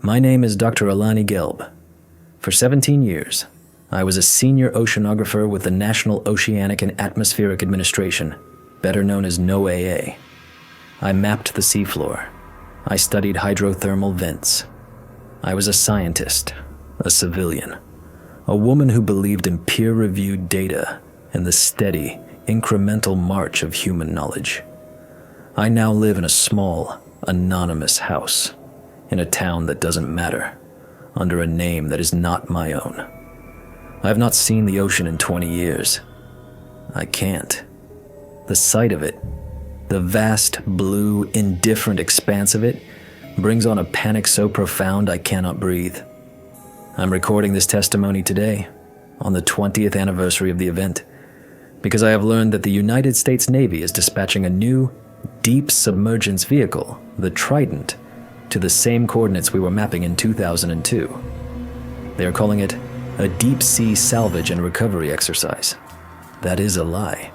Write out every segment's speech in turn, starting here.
My name is Doctor Alani Gelb. For 17 years, I was a senior oceanographer with the National Oceanic and Atmospheric Administration, better known as NOAA. I mapped the seafloor. I studied hydrothermal vents. I was a scientist, a civilian, a woman who believed in peer-reviewed data and the steady, incremental march of human knowledge. I now live in a small, anonymous house in a town that doesn't matter, under a name that is not my own. I have not seen the ocean in 20 years. I can't. The sight of it, the vast, blue, indifferent expanse of it, brings on a panic so profound I cannot breathe. I'm recording this testimony today, on the 20th anniversary of the event, because I have learned that the United States Navy is dispatching a new, deep-submergence vehicle, the Trident, to the same coordinates we were mapping in 2002. They are calling it a deep-sea salvage and recovery exercise. That is a lie.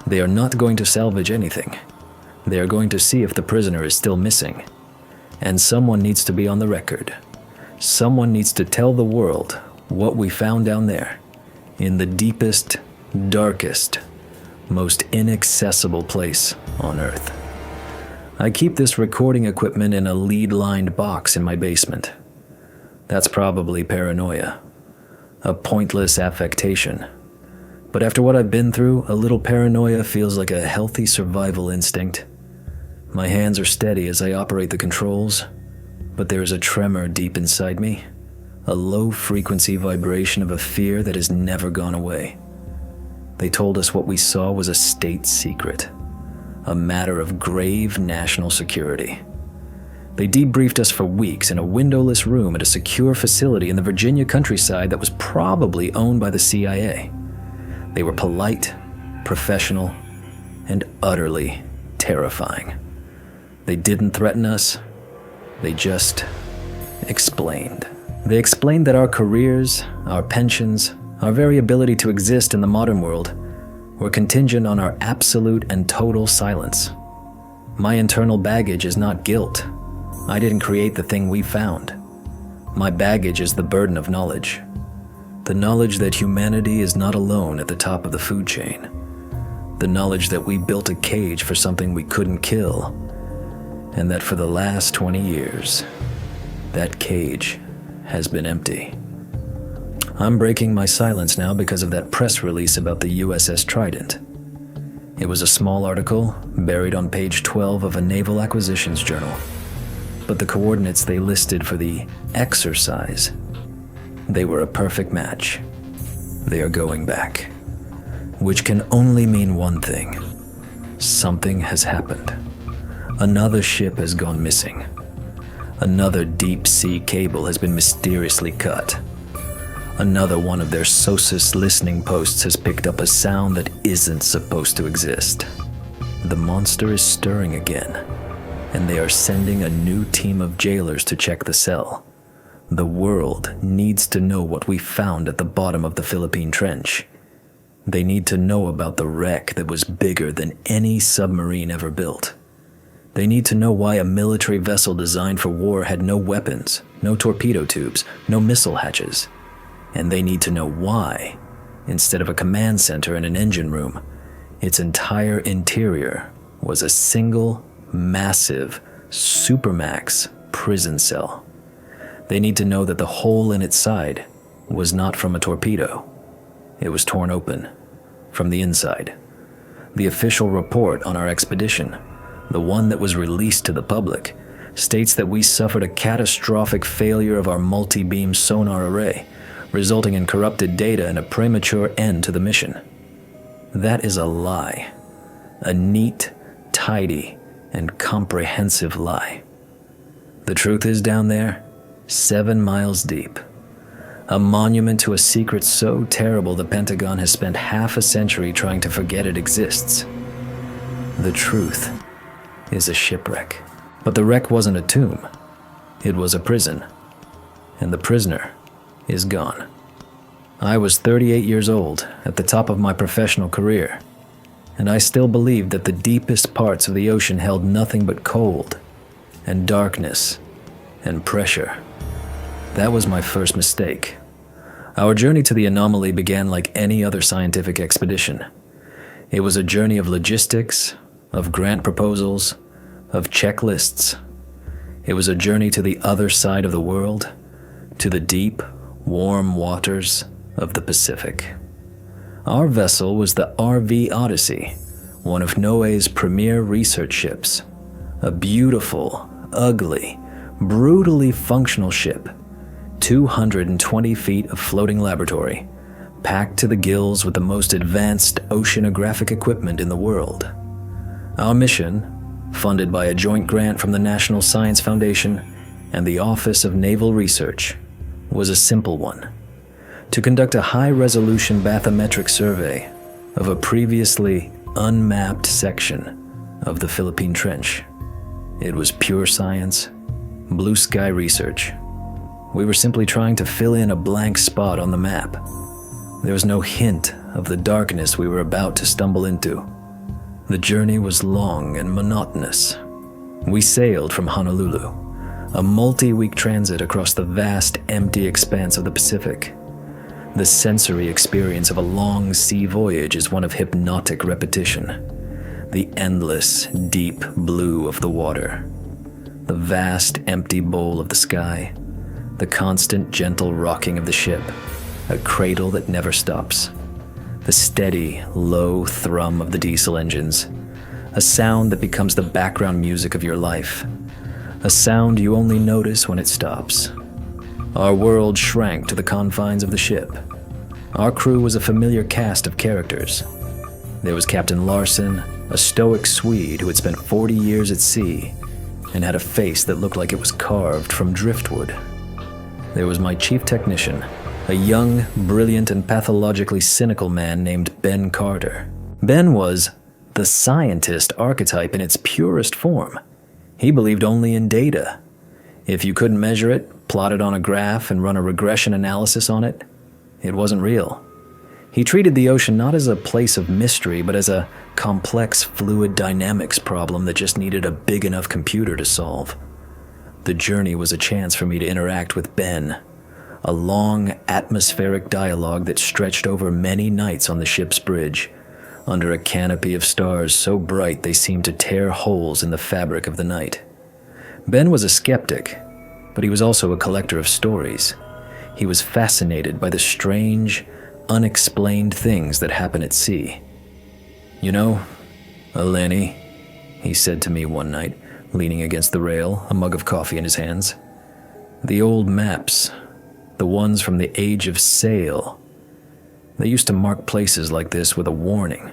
They are not going to salvage anything. They are going to see if the prisoner is still missing. And someone needs to be on the record. Someone needs to tell the world what we found down there, in the deepest, darkest, most inaccessible place on Earth. I keep this recording equipment in a lead-lined box in my basement. That's probably paranoia, a pointless affectation. But after what I've been through, a little paranoia feels like a healthy survival instinct. My hands are steady as I operate the controls, but there is a tremor deep inside me, a low-frequency vibration of a fear that has never gone away. They told us what we saw was a state secret, a matter of grave national security. They debriefed us for weeks in a windowless room at a secure facility in the Virginia countryside that was probably owned by the CIA. They were polite, professional, and utterly terrifying. They didn't threaten us. They just explained. They explained that our careers, our pensions, our very ability to exist in the modern world were contingent on our absolute and total silence. My internal baggage is not guilt. I didn't create the thing we found. My baggage is the burden of knowledge. The knowledge that humanity is not alone at the top of the food chain. The knowledge that we built a cage for something we couldn't kill, and that for the last 20 years, that cage has been empty. I'm breaking my silence now because of that press release about the USS Trident. It was a small article buried on page 12 of a naval acquisitions journal. But the coordinates they listed for the exercise, they were a perfect match. They are going back. Which can only mean one thing. Something has happened. Another ship has gone missing. Another deep-sea cable has been mysteriously cut. Another one of their SOSUS listening posts has picked up a sound that isn't supposed to exist. The monster is stirring again, and they are sending a new team of jailers to check the cell. The world needs to know what we found at the bottom of the Philippine Trench. They need to know about the wreck that was bigger than any submarine ever built. They need to know why a military vessel designed for war had no weapons, no torpedo tubes, no missile hatches. And they need to know why, instead of a command center and an engine room, its entire interior was a single, massive, supermax prison cell. They need to know that the hole in its side was not from a torpedo. It was torn open from the inside. The official report on our expedition, the one that was released to the public, states that we suffered a catastrophic failure of our multi-beam sonar array, resulting in corrupted data and a premature end to the mission. That is a lie. A neat, tidy, and comprehensive lie. The truth is down there, 7 miles deep. A monument to a secret so terrible the Pentagon has spent half a century trying to forget it exists. The truth is a shipwreck. But the wreck wasn't a tomb. It was a prison. And the prisoner is gone. I was 38 years old at the top of my professional career, and I still believed that the deepest parts of the ocean held nothing but cold and darkness and pressure. That was my first mistake. Our journey to the anomaly began like any other scientific expedition. It was a journey of logistics, of grant proposals, of checklists. It was a journey to the other side of the world, to the deep, warm waters of the Pacific. Our vessel was the RV Odyssey, one of NOAA's premier research ships. A beautiful, ugly, brutally functional ship, 220 feet of floating laboratory, packed to the gills with the most advanced oceanographic equipment in the world. Our mission, funded by a joint grant from the National Science Foundation and the Office of Naval Research, was a simple one: to conduct a high-resolution bathymetric survey of a previously unmapped section of the Philippine Trench. It was pure science, blue sky research. We were simply trying to fill in a blank spot on the map. There was no hint of the darkness we were about to stumble into. The journey was long and monotonous. We sailed from Honolulu, a multi-week transit across the vast, empty expanse of the Pacific. The sensory experience of a long sea voyage is one of hypnotic repetition. The endless, deep blue of the water, the vast, empty bowl of the sky, the constant, gentle rocking of the ship, a cradle that never stops, the steady, low thrum of the diesel engines, a sound that becomes the background music of your life, a sound you only notice when it stops. Our world shrank to the confines of the ship. Our crew was a familiar cast of characters. There was Captain Larson, a stoic Swede who had spent 40 years at sea and had a face that looked like it was carved from driftwood. There was my chief technician, a young, brilliant, and pathologically cynical man named Ben Carter. Ben was the scientist archetype in its purest form. He believed only in data. If you couldn't measure it, plot it on a graph, and run a regression analysis on it, it wasn't real. He treated the ocean not as a place of mystery, but as a complex fluid dynamics problem that just needed a big enough computer to solve. The journey was a chance for me to interact with Ben, a long, atmospheric dialogue that stretched over many nights on the ship's bridge, under a canopy of stars so bright they seemed to tear holes in the fabric of the night. Ben was a skeptic, but he was also a collector of stories. He was fascinated by the strange, unexplained things that happen at sea. "You know, Alani," he said to me one night, leaning against the rail, a mug of coffee in his hands, "the old maps, the ones from the age of sail, they used to mark places like this with a warning.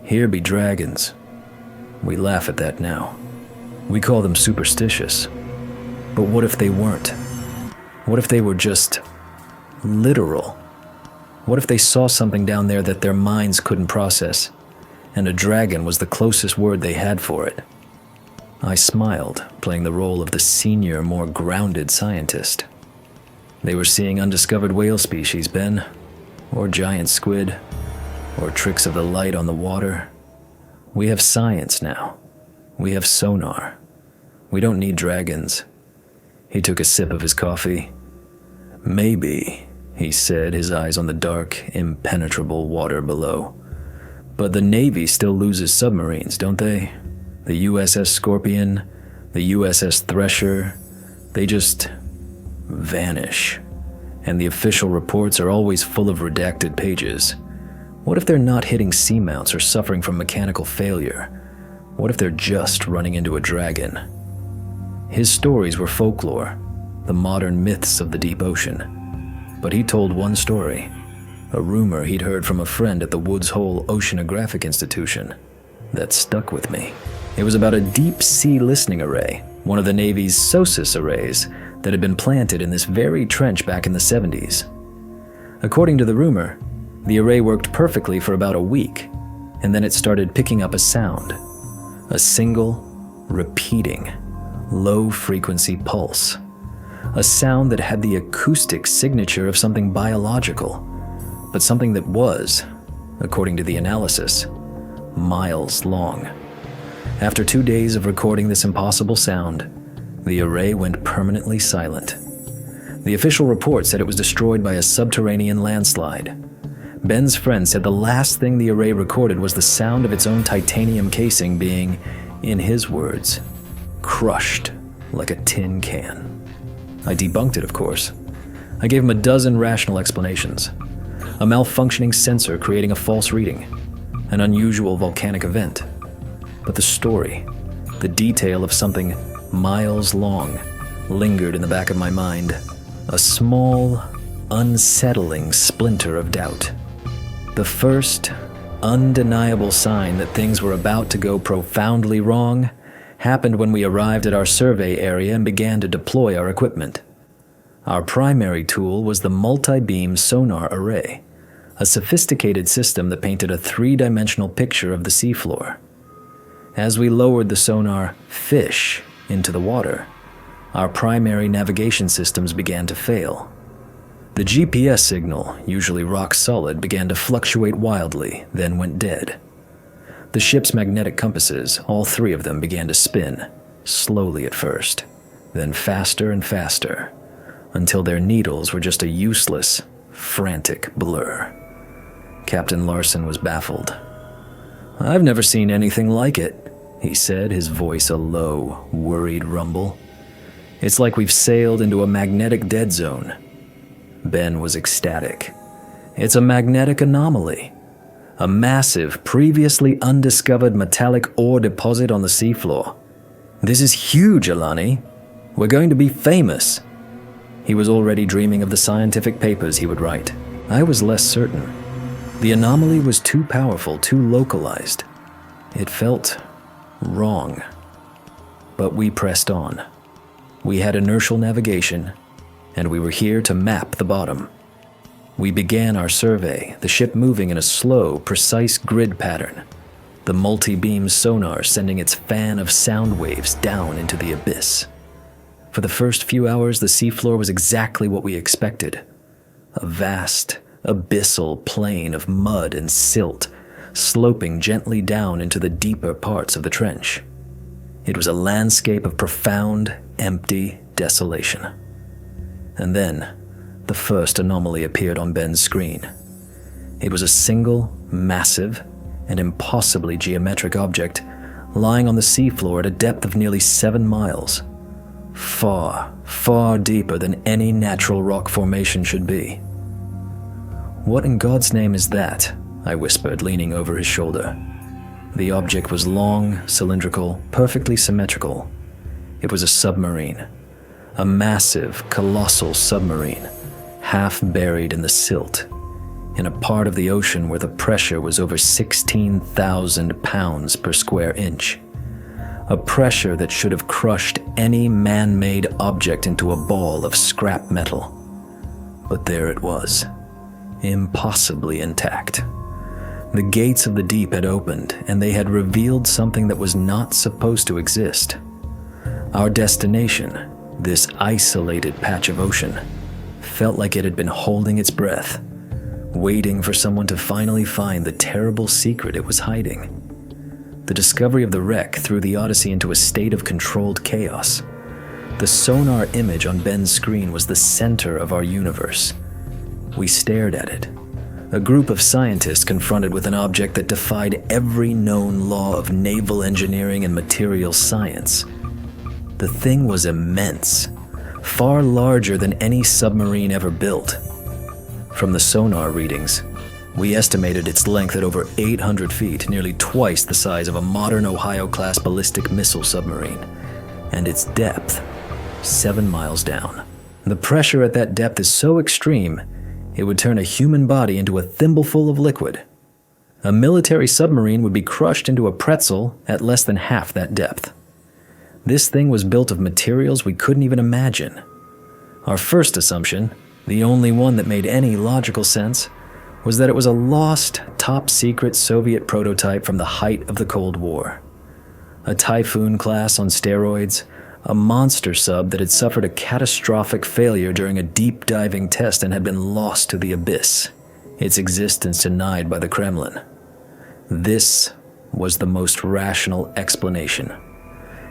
Here be dragons. We laugh at that now. We call them superstitious. But what if they weren't? What if they were just literal? What if they saw something down there that their minds couldn't process, and a dragon was the closest word they had for it?" I smiled, playing the role of the senior, more grounded scientist. "They were seeing undiscovered whale species, Ben, or giant squid, or tricks of the light on the water. We have science now. We have sonar. We don't need dragons." He took a sip of his coffee. "Maybe," he said, his eyes on the dark, impenetrable water below. "But the Navy still loses submarines, don't they? The USS Scorpion, the USS Thresher, they just vanish. And the official reports are always full of redacted pages. What if they're not hitting seamounts or suffering from mechanical failure? What if they're just running into a dragon?" His stories were folklore, the modern myths of the deep ocean. But he told one story, a rumor he'd heard from a friend at the Woods Hole Oceanographic Institution, that stuck with me. It was about a deep-sea listening array, one of the Navy's SOSUS arrays that had been planted in this very trench back in the 70s. According to the rumor, the array worked perfectly for about a week, and then it started picking up a sound, a single, repeating, low-frequency pulse, a sound that had the acoustic signature of something biological, but something that was, according to the analysis, miles long. After 2 days of recording this impossible sound, the array went permanently silent. The official report said it was destroyed by a subterranean landslide. Ben's friend said the last thing the array recorded was the sound of its own titanium casing being, in his words, crushed like a tin can. I debunked it, of course. I gave him a dozen rational explanations. A malfunctioning sensor creating a false reading, an unusual volcanic event. But the story, the detail of something miles long, lingered in the back of my mind, a small, unsettling splinter of doubt. The first, undeniable sign that things were about to go profoundly wrong happened when we arrived at our survey area and began to deploy our equipment. Our primary tool was the multi-beam sonar array, a sophisticated system that painted a three-dimensional picture of the seafloor. As we lowered the sonar fish into the water, our primary navigation systems began to fail. The GPS signal, usually rock solid, began to fluctuate wildly, then went dead. The ship's magnetic compasses, all three of them, began to spin, slowly at first, then faster and faster, until their needles were just a useless, frantic blur. Captain Larson was baffled. "I've never seen anything like it," he said, his voice a low, worried rumble. "It's like we've sailed into a magnetic dead zone." Ben was ecstatic. "It's a magnetic anomaly. A massive, previously undiscovered metallic ore deposit on the seafloor. This is huge, Alani. We're going to be famous." He was already dreaming of the scientific papers he would write. I was less certain. The anomaly was too powerful, too localized. It felt wrong. But we pressed on. We had inertial navigation, and we were here to map the bottom. We began our survey, the ship moving in a slow, precise grid pattern, the multi-beam sonar sending its fan of sound waves down into the abyss. For the first few hours, the seafloor was exactly what we expected. A vast, abyssal plain of mud and silt, sloping gently down into the deeper parts of the trench. It was a landscape of profound, empty desolation. And then, the first anomaly appeared on Ben's screen. It was a single, massive, and impossibly geometric object lying on the seafloor at a depth of nearly 7 miles. Far, far deeper than any natural rock formation should be. "What in God's name is that?" I whispered, leaning over his shoulder. The object was long, cylindrical, perfectly symmetrical. It was a submarine. A massive, colossal submarine, half buried in the silt, in a part of the ocean where the pressure was over 16,000 pounds per square inch. A pressure that should have crushed any man-made object into a ball of scrap metal. But there it was, impossibly intact. The gates of the deep had opened, and they had revealed something that was not supposed to exist. Our destination, this isolated patch of ocean, felt like it had been holding its breath, waiting for someone to finally find the terrible secret it was hiding. The discovery of the wreck threw the Odyssey into a state of controlled chaos. The sonar image on Ben's screen was the center of our universe. We stared at it, a group of scientists confronted with an object that defied every known law of naval engineering and material science. The thing was immense, far larger than any submarine ever built. From the sonar readings, we estimated its length at over 800 feet, nearly twice the size of a modern Ohio-class ballistic missile submarine, and its depth, 7 miles down. The pressure at that depth is so extreme, it would turn a human body into a thimbleful of liquid. A military submarine would be crushed into a pretzel at less than half that depth. This thing was built of materials we couldn't even imagine. Our first assumption, the only one that made any logical sense, was that it was a lost, top-secret Soviet prototype from the height of the Cold War. A Typhoon class on steroids, a monster sub that had suffered a catastrophic failure during a deep-diving test and had been lost to the abyss, its existence denied by the Kremlin. This was the most rational explanation,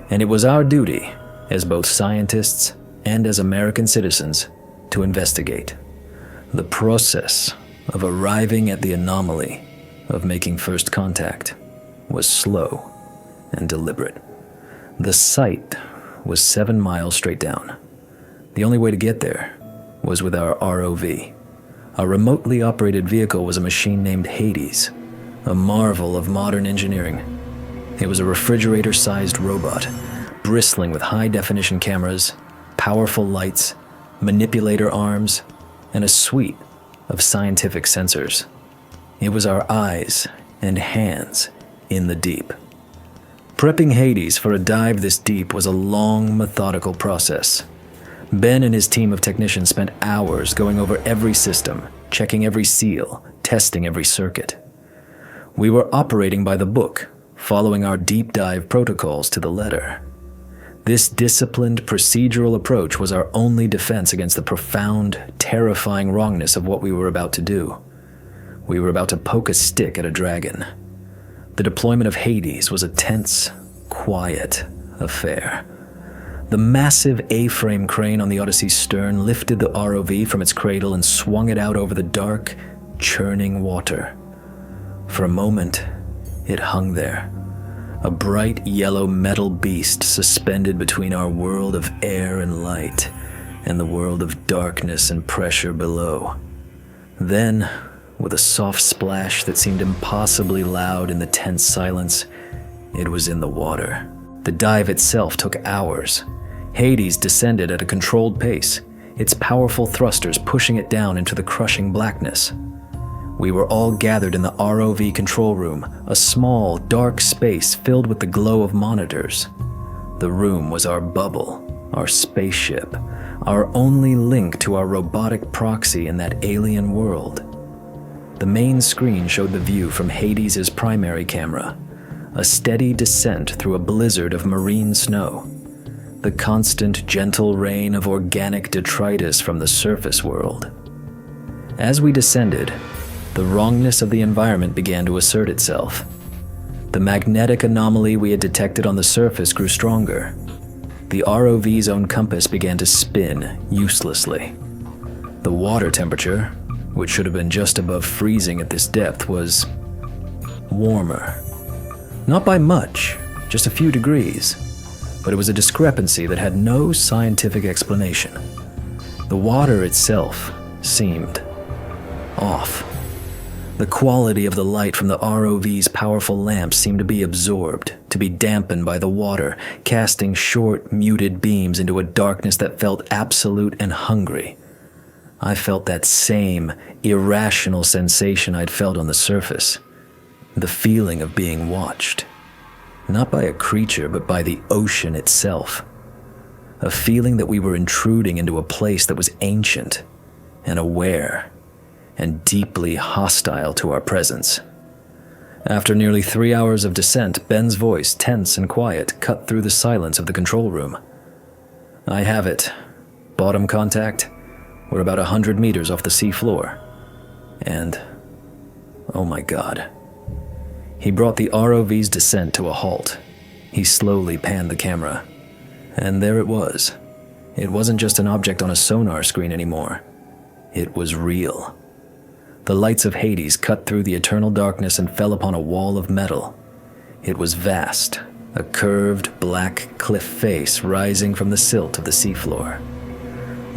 and it was our duty, as both scientists and as American citizens, to investigate. The process of arriving at the anomaly, of making first contact, was slow and deliberate. The site was 7 miles straight down. The only way to get there was with our ROV. Our remotely operated vehicle was a machine named Hades, a marvel of modern engineering. It was a refrigerator-sized robot, bristling with high-definition cameras, powerful lights, manipulator arms, and a suite of scientific sensors. It was our eyes and hands in the deep. Prepping Hades for a dive this deep was a long, methodical process. Ben and his team of technicians spent hours going over every system, checking every seal, testing every circuit. We were operating by the book, following our deep dive protocols to the letter. This disciplined, procedural approach was our only defense against the profound, terrifying wrongness of what we were about to do. We were about to poke a stick at a dragon. The deployment of Hades was a tense, quiet affair. The massive A-frame crane on the Odyssey's stern lifted the ROV from its cradle and swung it out over the dark, churning water. For a moment, it hung there, a bright yellow metal beast suspended between our world of air and light and the world of darkness and pressure below. Then, with a soft splash that seemed impossibly loud in the tense silence, it was in the water. The dive itself took hours. Hades descended at a controlled pace, its powerful thrusters pushing it down into the crushing blackness. We were all gathered in the ROV control room, a small, dark space filled with the glow of monitors. The room was our bubble, our spaceship, our only link to our robotic proxy in that alien world. The main screen showed the view from Hades' primary camera, a steady descent through a blizzard of marine snow, the constant, gentle rain of organic detritus from the surface world. As we descended, the wrongness of the environment began to assert itself. The magnetic anomaly we had detected on the surface grew stronger. The ROV's own compass began to spin uselessly. The water temperature, which should have been just above freezing at this depth, was warmer. Not by much, just a few degrees, but it was a discrepancy that had no scientific explanation. The water itself seemed off. The quality of the light from the ROV's powerful lamps seemed to be absorbed, to be dampened by the water, casting short, muted beams into a darkness that felt absolute and hungry. I felt that same irrational sensation I'd felt on the surface. The feeling of being watched. Not by a creature, but by the ocean itself. A feeling that we were intruding into a place that was ancient and aware and deeply hostile to our presence. After nearly 3 hours of descent, Ben's voice, tense and quiet, cut through the silence of the control room. I have it. Bottom contact. We're about 100 meters off the seafloor. And, oh my God. He brought the ROV's descent to a halt. He slowly panned the camera. And there it was. It wasn't just an object on a sonar screen anymore. It was real. The lights of Hades cut through the eternal darkness and fell upon a wall of metal. It was vast, a curved, black cliff face rising from the silt of the seafloor.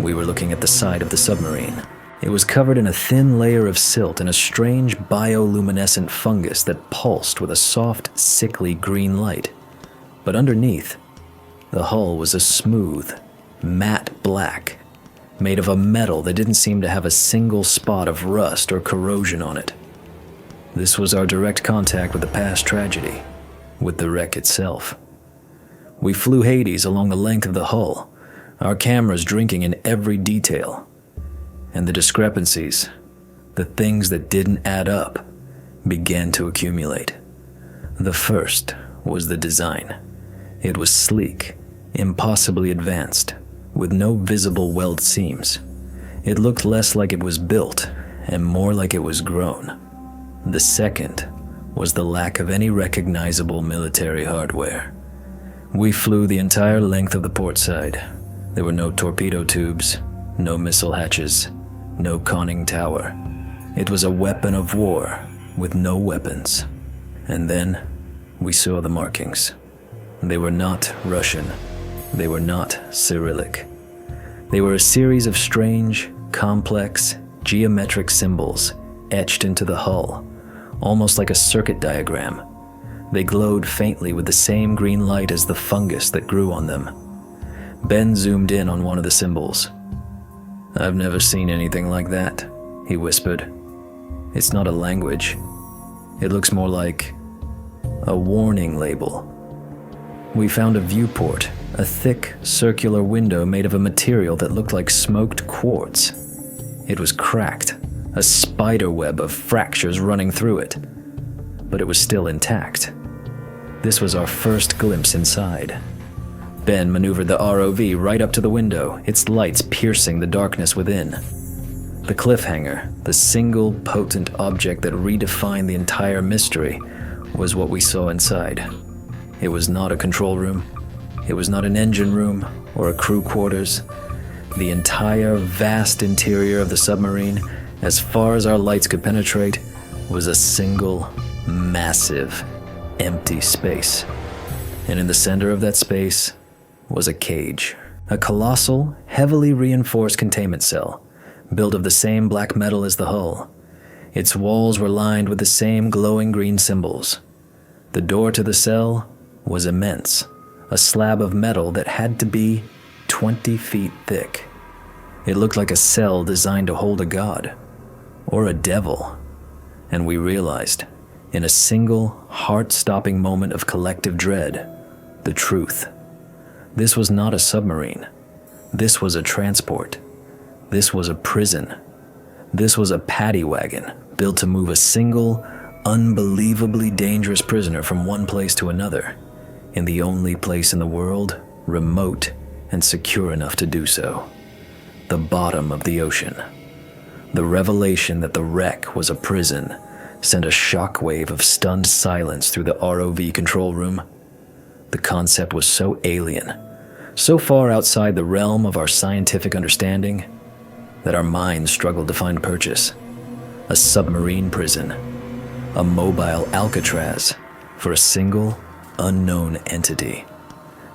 We were looking at the side of the submarine. It was covered in a thin layer of silt and a strange bioluminescent fungus that pulsed with a soft, sickly green light. But underneath, the hull was a smooth, matte black, made of a metal that didn't seem to have a single spot of rust or corrosion on it. This was our direct contact with the past tragedy, with the wreck itself. We flew Hades along the length of the hull, our cameras drinking in every detail. And the discrepancies, the things that didn't add up, began to accumulate. The first was the design. It was sleek, impossibly advanced, with no visible weld seams. It looked less like it was built and more like it was grown. The second was the lack of any recognizable military hardware. We flew the entire length of the port side. There were no torpedo tubes, No missile hatches, no conning tower. It was a weapon of war with no weapons. And then we saw the markings. They were not Russian. They were not Cyrillic. They were a series of strange, complex, geometric symbols etched into the hull, almost like a circuit diagram. They glowed faintly with the same green light as the fungus that grew on them. Ben zoomed in on one of the symbols. "I've never seen anything like that," he whispered. "It's not a language. It looks more like a warning label." We found a viewport, a thick, circular window made of a material that looked like smoked quartz. It was cracked, a spider web of fractures running through it, but it was still intact. This was our first glimpse inside. Ben maneuvered the ROV right up to the window, its lights piercing the darkness within. The cliffhanger, the single potent object that redefined the entire mystery, was what we saw inside. It was not a control room. It was not an engine room or a crew quarters. The entire vast interior of the submarine, as far as our lights could penetrate, was a single, massive, empty space. And in the center of that space was a cage, a colossal, heavily reinforced containment cell, built of the same black metal as the hull. Its walls were lined with the same glowing green symbols. The door to the cell was immense, a slab of metal that had to be 20 feet thick. It looked like a cell designed to hold a god, or a devil. And we realized, in a single, heart-stopping moment of collective dread, the truth. This was not a submarine. This was a transport. This was a prison. This was a paddy wagon built to move a single, unbelievably dangerous prisoner from one place to another, in the only place in the world remote and secure enough to do so. The bottom of the ocean. The revelation that the wreck was a prison sent a shockwave of stunned silence through the ROV control room. The concept was so alien, so far outside the realm of our scientific understanding, that our minds struggled to find purchase. A submarine prison, a mobile Alcatraz for a single, unknown entity.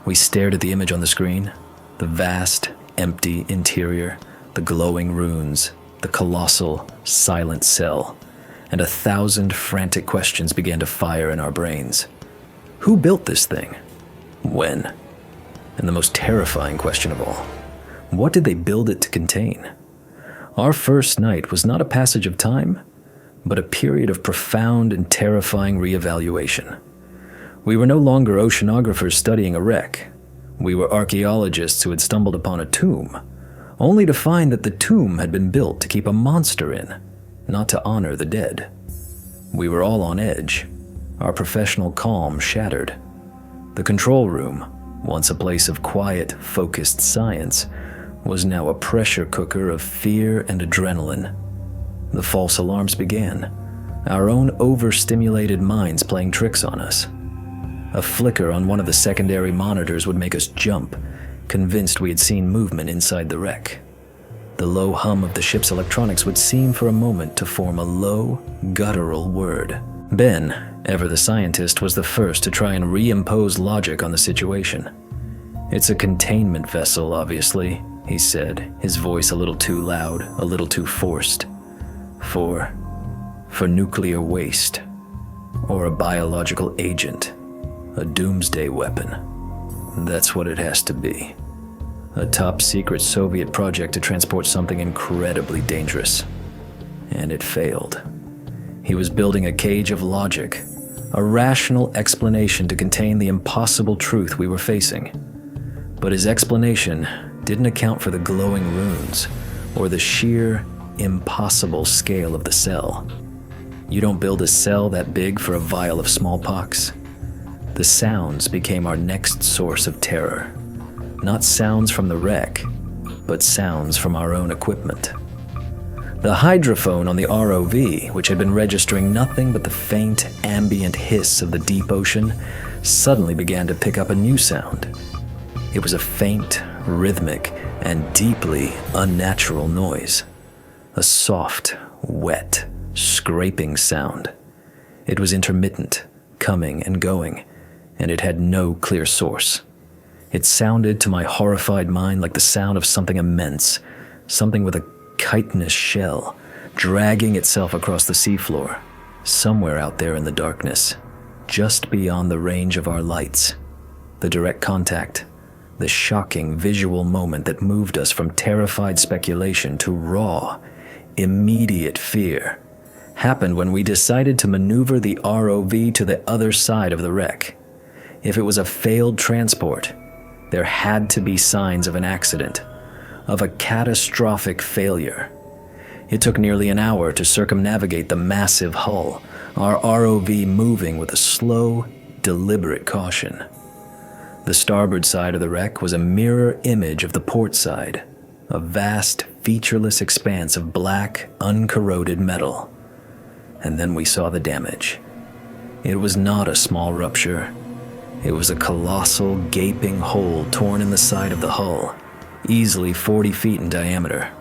We stared at the image on the screen, the vast, empty interior, the glowing runes, the colossal, silent cell, and 1,000 frantic questions began to fire in our brains. Who built this thing? When? And the most terrifying question of all, what did they build it to contain? Our first night was not a passage of time, but a period of profound and terrifying reevaluation. We were no longer oceanographers studying a wreck. We were archaeologists who had stumbled upon a tomb, only to find that the tomb had been built to keep a monster in, not to honor the dead. We were all on edge, our professional calm shattered. The control room, once a place of quiet, focused science, was now a pressure cooker of fear and adrenaline. The false alarms began, our own overstimulated minds playing tricks on us. A flicker on one of the secondary monitors would make us jump, convinced we had seen movement inside the wreck. The low hum of the ship's electronics would seem for a moment to form a low, guttural word. Ben, ever the scientist, was the first to try and reimpose logic on the situation. "It's a containment vessel, obviously," he said, his voice a little too loud, a little too forced. For nuclear waste, or a biological agent, a doomsday weapon. That's what it has to be. A top-secret Soviet project to transport something incredibly dangerous. And it failed. He was building a cage of logic, a rational explanation to contain the impossible truth we were facing. But his explanation didn't account for the glowing runes, or the sheer, impossible scale of the cell. You don't build a cell that big for a vial of smallpox. The sounds became our next source of terror. Not sounds from the wreck, but sounds from our own equipment. The hydrophone on the ROV, which had been registering nothing but the faint, ambient hiss of the deep ocean, suddenly began to pick up a new sound. It was a faint, rhythmic, and deeply unnatural noise. A soft, wet, scraping sound. It was intermittent, coming and going, and it had no clear source. It sounded to my horrified mind like the sound of something immense, something with a chitinous shell, dragging itself across the seafloor, somewhere out there in the darkness, just beyond the range of our lights. The direct contact, the shocking visual moment that moved us from terrified speculation to raw, immediate fear, happened when we decided to maneuver the ROV to the other side of the wreck. If it was a failed transport, there had to be signs of an accident, of a catastrophic failure. It took nearly an hour to circumnavigate the massive hull, our ROV moving with a slow, deliberate caution. The starboard side of the wreck was a mirror image of the port side, a vast, featureless expanse of black, uncorroded metal. And then we saw the damage. It was not a small rupture. It was a colossal, gaping hole torn in the side of the hull, easily 40 feet in diameter.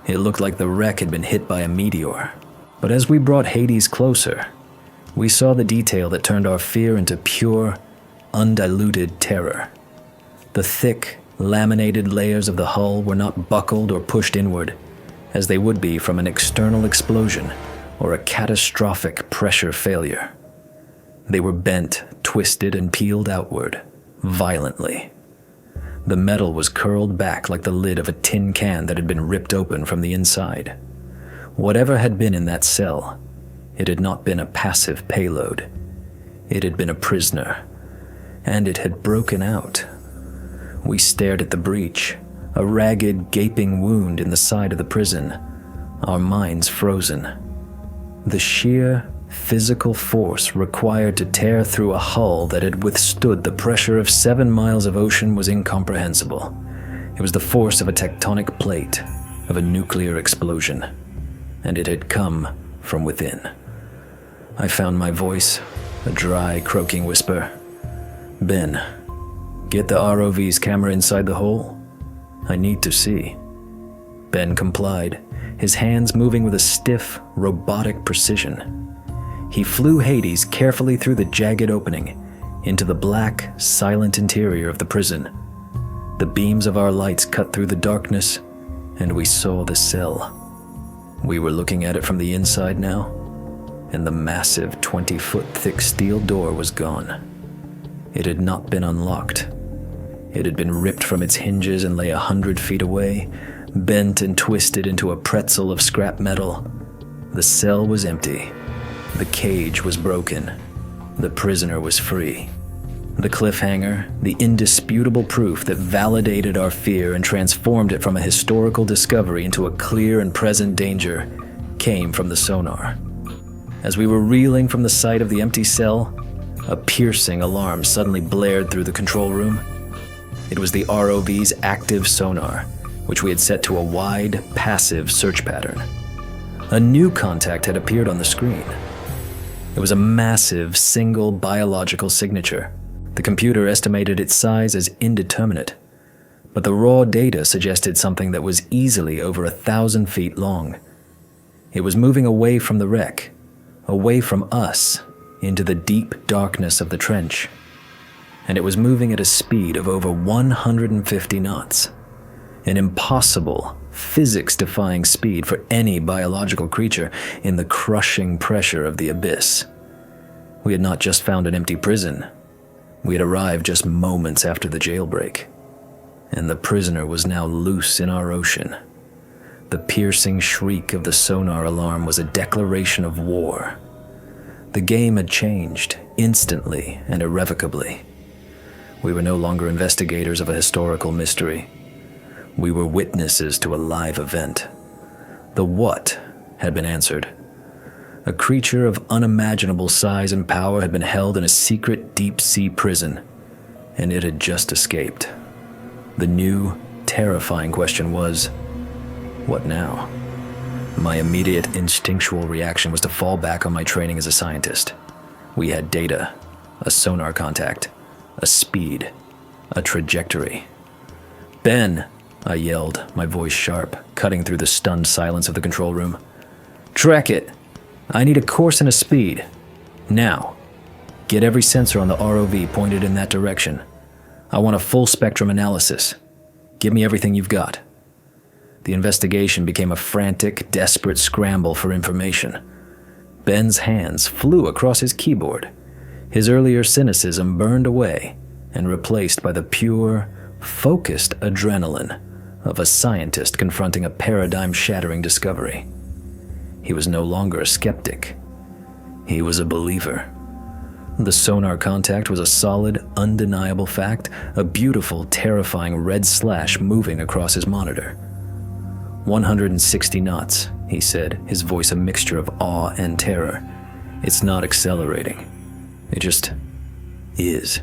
It looked like the wreck had been hit by a meteor. But as we brought Hades closer, we saw the detail that turned our fear into pure, undiluted terror. The thick, laminated layers of the hull were not buckled or pushed inward, as they would be from an external explosion or a catastrophic pressure failure. They were bent, twisted, and peeled outward, violently. The metal was curled back like the lid of a tin can that had been ripped open from the inside. Whatever had been in that cell, it had not been a passive payload. It had been a prisoner, and it had broken out. We stared at the breach, a ragged, gaping wound in the side of the prison, our minds frozen. The sheer, physical force required to tear through a hull that had withstood the pressure of 7 miles of ocean was incomprehensible. It was the force of a tectonic plate, of a nuclear explosion, and it had come from within. I found my voice, a dry, croaking whisper. "Ben, get the ROV's camera inside the hole. I need to see." Ben complied, his hands moving with a stiff, robotic precision. He flew Hades carefully through the jagged opening, into the black, silent interior of the prison. The beams of our lights cut through the darkness, and we saw the cell. We were looking at it from the inside now, and the massive 20-foot thick steel door was gone. It had not been unlocked. It had been ripped from its hinges and lay 100 feet away, bent and twisted into a pretzel of scrap metal. The cell was empty. The cage was broken. The prisoner was free. The cliffhanger, the indisputable proof that validated our fear and transformed it from a historical discovery into a clear and present danger, came from the sonar. As we were reeling from the sight of the empty cell, a piercing alarm suddenly blared through the control room. It was the ROV's active sonar, which we had set to a wide, passive search pattern. A new contact had appeared on the screen. It was a massive, single biological signature. The computer estimated its size as indeterminate, but the raw data suggested something that was easily over 1,000 feet long. It was moving away from the wreck, away from us, into the deep darkness of the trench. And it was moving at a speed of over 150 knots. An impossible, physics-defying speed for any biological creature in the crushing pressure of the abyss. We had not just found an empty prison. We had arrived just moments after the jailbreak, and the prisoner was now loose in our ocean. The piercing shriek of the sonar alarm was a declaration of war. The game had changed, instantly and irrevocably. We were no longer investigators of a historical mystery. We were witnesses to a live event. The what had been answered. A creature of unimaginable size and power had been held in a secret deep-sea prison, and it had just escaped. The new, terrifying question was, what now? My immediate instinctual reaction was to fall back on my training as a scientist. We had data, a sonar contact, a speed, a trajectory. "Ben," I yelled, my voice sharp, cutting through the stunned silence of the control room. "Track it. I need a course and a speed. Now. Get every sensor on the ROV pointed in that direction. I want a full spectrum analysis. Give me everything you've got." The investigation became a frantic, desperate scramble for information. Ben's hands flew across his keyboard. His earlier cynicism burned away and replaced by the pure, focused adrenaline of a scientist confronting a paradigm-shattering discovery. He was no longer a skeptic. He was a believer. The sonar contact was a solid, undeniable fact, a beautiful, terrifying red slash moving across his monitor. 160 knots, he said, his voice a mixture of awe and terror. "It's not accelerating. It just is."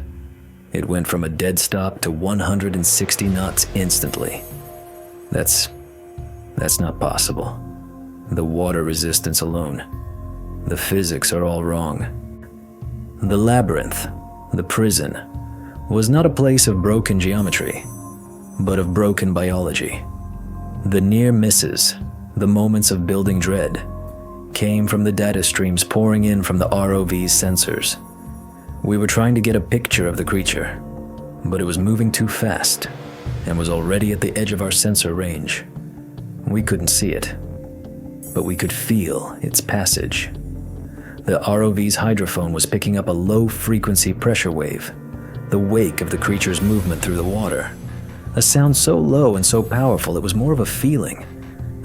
It went from a dead stop to 160 knots instantly. That's not possible. The water resistance alone. The physics are all wrong. The labyrinth, the prison, was not a place of broken geometry, but of broken biology. The near misses, the moments of building dread, came from the data streams pouring in from the ROV's sensors. We were trying to get a picture of the creature, but it was moving too fast and was already at the edge of our sensor range. We couldn't see it, but we could feel its passage. The ROV's hydrophone was picking up a low-frequency pressure wave, the wake of the creature's movement through the water. A sound so low and so powerful it was more of a feeling,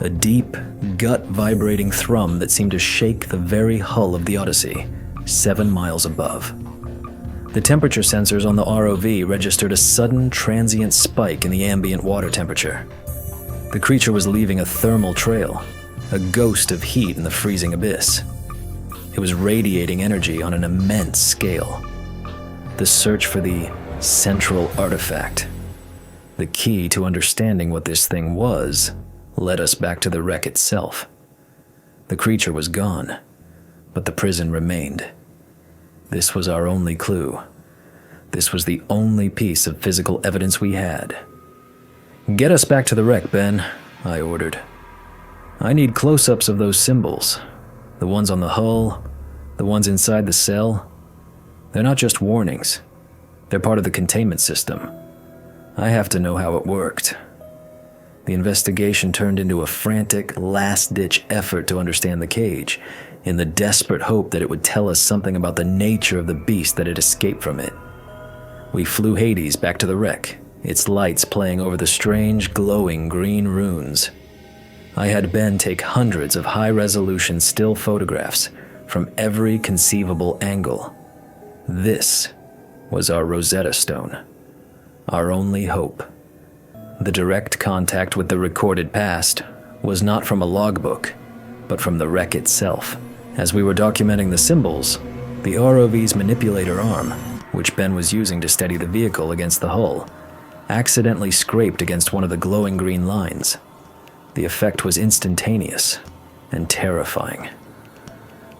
a deep, gut-vibrating thrum that seemed to shake the very hull of the Odyssey, 7 miles above. The temperature sensors on the ROV registered a sudden, transient spike in the ambient water temperature. The creature was leaving a thermal trail, a ghost of heat in the freezing abyss. It was radiating energy on an immense scale. The search for the central artifact, the key to understanding what this thing was, led us back to the wreck itself. The creature was gone, but the prison remained. This was our only clue. This was the only piece of physical evidence we had. "Get us back to the wreck, Ben," I ordered. "I need close-ups of those symbols. The ones on the hull, the ones inside the cell. They're not just warnings. They're part of the containment system. I have to know how it worked." The investigation turned into a frantic, last-ditch effort to understand the cage, in the desperate hope that it would tell us something about the nature of the beast that had escaped from it. We flew Hades back to the wreck, its lights playing over the strange, glowing green runes. I had Ben take hundreds of high-resolution still photographs from every conceivable angle. This was our Rosetta Stone, our only hope. The direct contact with the recorded past was not from a logbook, but from the wreck itself. As we were documenting the symbols, the ROV's manipulator arm, which Ben was using to steady the vehicle against the hull, accidentally scraped against one of the glowing green lines. The effect was instantaneous and terrifying.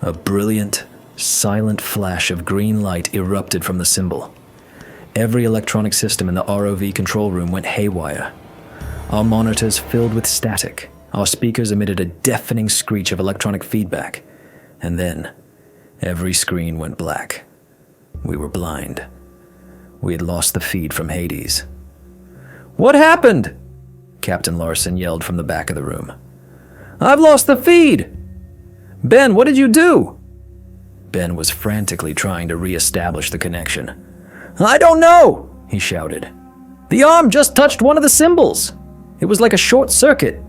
A brilliant, silent flash of green light erupted from the symbol. Every electronic system in the ROV control room went haywire. Our monitors filled with static. Our speakers emitted a deafening screech of electronic feedback. And then, every screen went black. We were blind. We had lost the feed from Hades. "What happened?" Captain Larson yelled from the back of the room. "I've lost the feed!" "Ben, what did you do?" Ben was frantically trying to re-establish the connection. "I don't know," he shouted. "The arm just touched one of the symbols. It was like a short circuit,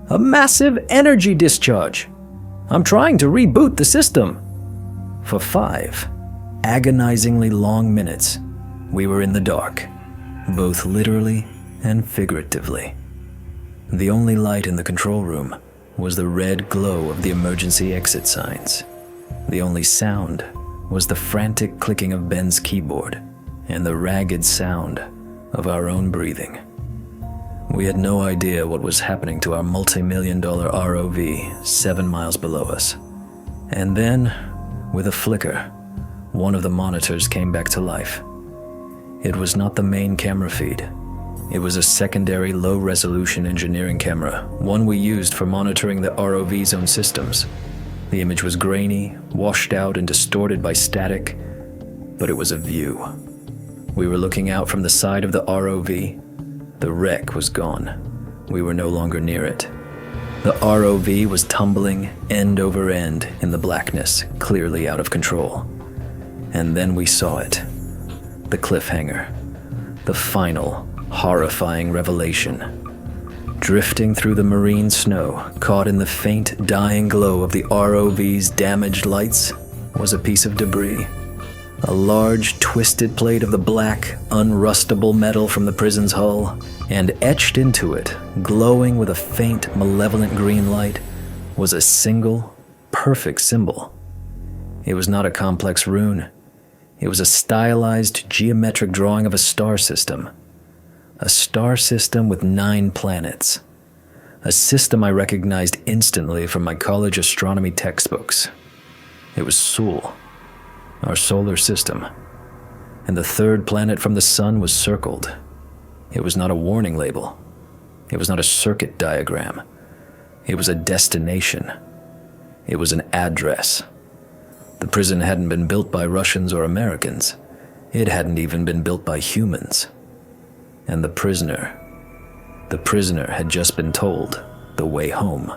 a massive energy discharge. I'm trying to reboot the system." For 5 agonizingly long minutes, we were in the dark, both literally and figuratively. The only light in the control room was the red glow of the emergency exit signs. The only sound was the frantic clicking of Ben's keyboard and the ragged sound of our own breathing. We had no idea what was happening to our multi-million-dollar ROV 7 miles below us. And then, with a flicker, one of the monitors came back to life. It was not the main camera feed. It was a secondary low-resolution engineering camera, one we used for monitoring the ROV zone systems. The image was grainy, washed out and distorted by static, but it was a view. We were looking out from the side of the ROV. The wreck was gone. We were no longer near it. The ROV was tumbling end over end in the blackness, clearly out of control. And then we saw it. The cliffhanger. The final, horrifying revelation. Drifting through the marine snow, caught in the faint, dying glow of the ROV's damaged lights, was a piece of debris. A large, twisted plate of the black, unrustable metal from the prison's hull, and etched into it, glowing with a faint, malevolent green light, was a single, perfect symbol. It was not a complex rune. It was a stylized, geometric drawing of a star system. A star system with 9 planets. A system I recognized instantly from my college astronomy textbooks. It was Sol, our solar system. And the 3rd planet from the sun was circled. It was not a warning label. It was not a circuit diagram. It was a destination. It was an address. The prison hadn't been built by Russians or Americans. It hadn't even been built by humans. And the prisoner had just been told the way home.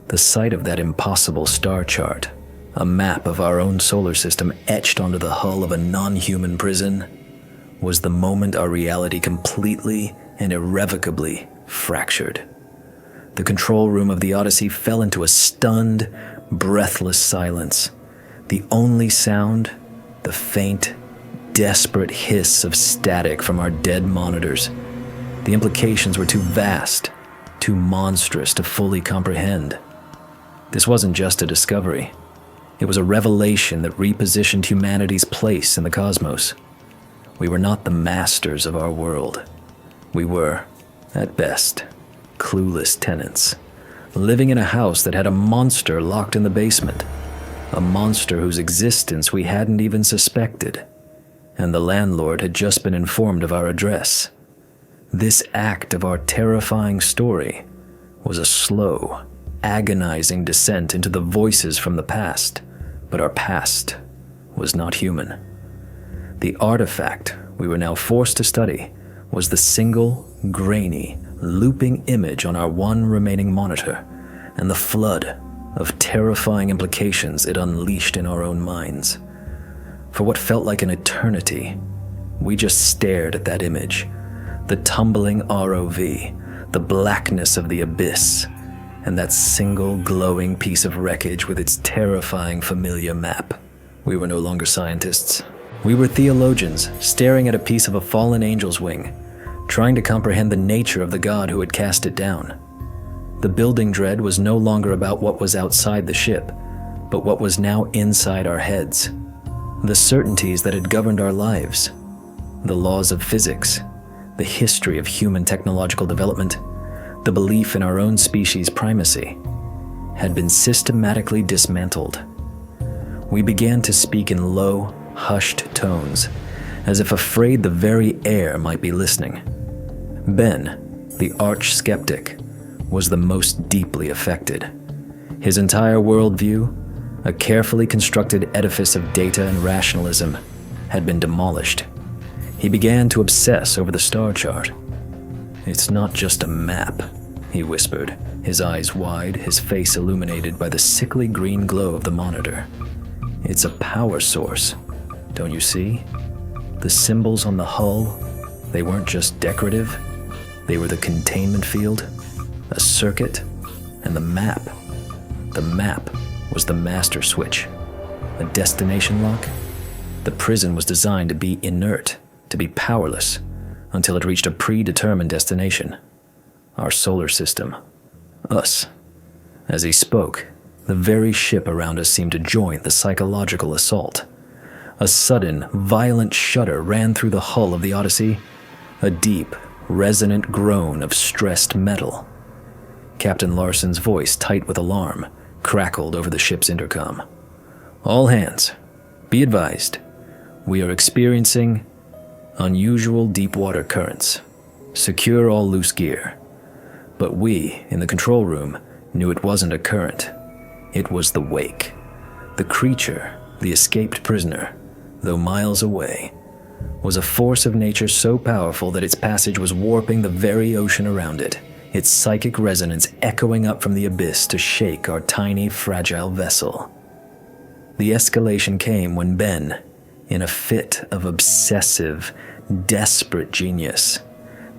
The sight of that impossible star chart, a map of our own solar system etched onto the hull of a non-human prison, was the moment our reality completely and irrevocably fractured. The control room of the Odyssey fell into a stunned, breathless silence. The only sound, the faint, desperate hiss of static from our dead monitors. The implications were too vast, too monstrous to fully comprehend. This wasn't just a discovery. It was a revelation that repositioned humanity's place in the cosmos. We were not the masters of our world. We were, at best, clueless tenants, living in a house that had a monster locked in the basement, a monster whose existence we hadn't even suspected, and the landlord had just been informed of our address. This act of our terrifying story was a slow, agonizing descent into the voices from the past, but our past was not human. The artifact we were now forced to study was the single, grainy, looping image on our one remaining monitor, and the flood of terrifying implications it unleashed in our own minds. For what felt like an eternity, we just stared at that image, the tumbling ROV, the blackness of the abyss, and that single glowing piece of wreckage with its terrifying familiar map. We were no longer scientists. We were theologians, staring at a piece of a fallen angel's wing, trying to comprehend the nature of the God who had cast it down. The building dread was no longer about what was outside the ship, but what was now inside our heads. The certainties that had governed our lives, the laws of physics, the history of human technological development, the belief in our own species' primacy, had been systematically dismantled. We began to speak in low, hushed tones, as if afraid the very air might be listening. Ben, the arch-skeptic, was the most deeply affected. His entire worldview, a carefully constructed edifice of data and rationalism, had been demolished. He began to obsess over the star chart. "It's not just a map," he whispered, his eyes wide, his face illuminated by the sickly green glow of the monitor. "It's a power source, don't you see? The symbols on the hull, they weren't just decorative. They were the containment field, a circuit, and the map. The map was the master switch, a destination lock. The prison was designed to be inert, to be powerless, until it reached a predetermined destination. Our solar system. Us." As he spoke, the very ship around us seemed to join the psychological assault. A sudden, violent shudder ran through the hull of the Odyssey, a deep, resonant groan of stressed metal. Captain Larson's voice, tight with alarm, crackled over the ship's intercom. "All hands, be advised. We are experiencing unusual deep water currents. Secure all loose gear. But we, in the control room, knew it wasn't a current. It was the wake. The creature, the escaped prisoner, though miles away, was a force of nature so powerful that its passage was warping the very ocean around it, its psychic resonance echoing up from the abyss to shake our tiny, fragile vessel. The escalation came when Ben, in a fit of obsessive, desperate genius,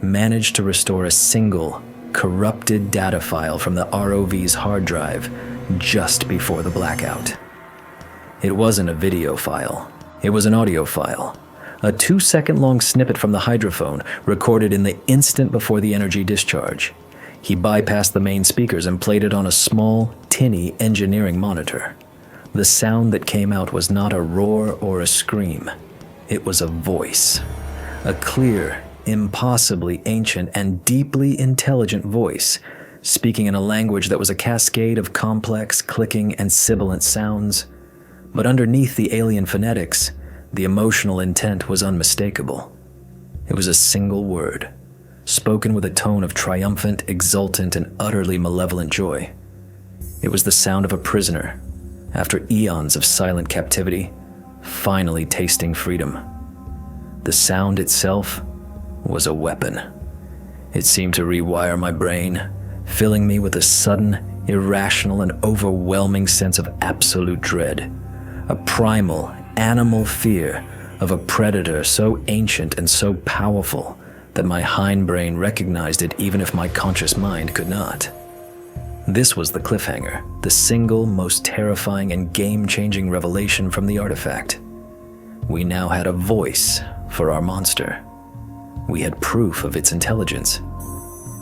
managed to restore a single, corrupted data file from the ROV's hard drive just before the blackout. It wasn't a video file. It was an audio file. A 2-second-long snippet from the hydrophone recorded in the instant before the energy discharge. He bypassed the main speakers and played it on a small, tinny engineering monitor. The sound that came out was not a roar or a scream. It was a voice. A clear, impossibly ancient, and deeply intelligent voice, speaking in a language that was a cascade of complex, clicking, and sibilant sounds. But underneath the alien phonetics, the emotional intent was unmistakable. It was a single word, spoken with a tone of triumphant, exultant, and utterly malevolent joy. It was the sound of a prisoner, after eons of silent captivity, finally tasting freedom. The sound itself was a weapon. It seemed to rewire my brain, filling me with a sudden, irrational, and overwhelming sense of absolute dread. A primal, animal fear of a predator so ancient and so powerful that my hindbrain recognized it even if my conscious mind could not. This was the cliffhanger, the single most terrifying and game-changing revelation from the artifact. We now had a voice for our monster. We had proof of its intelligence.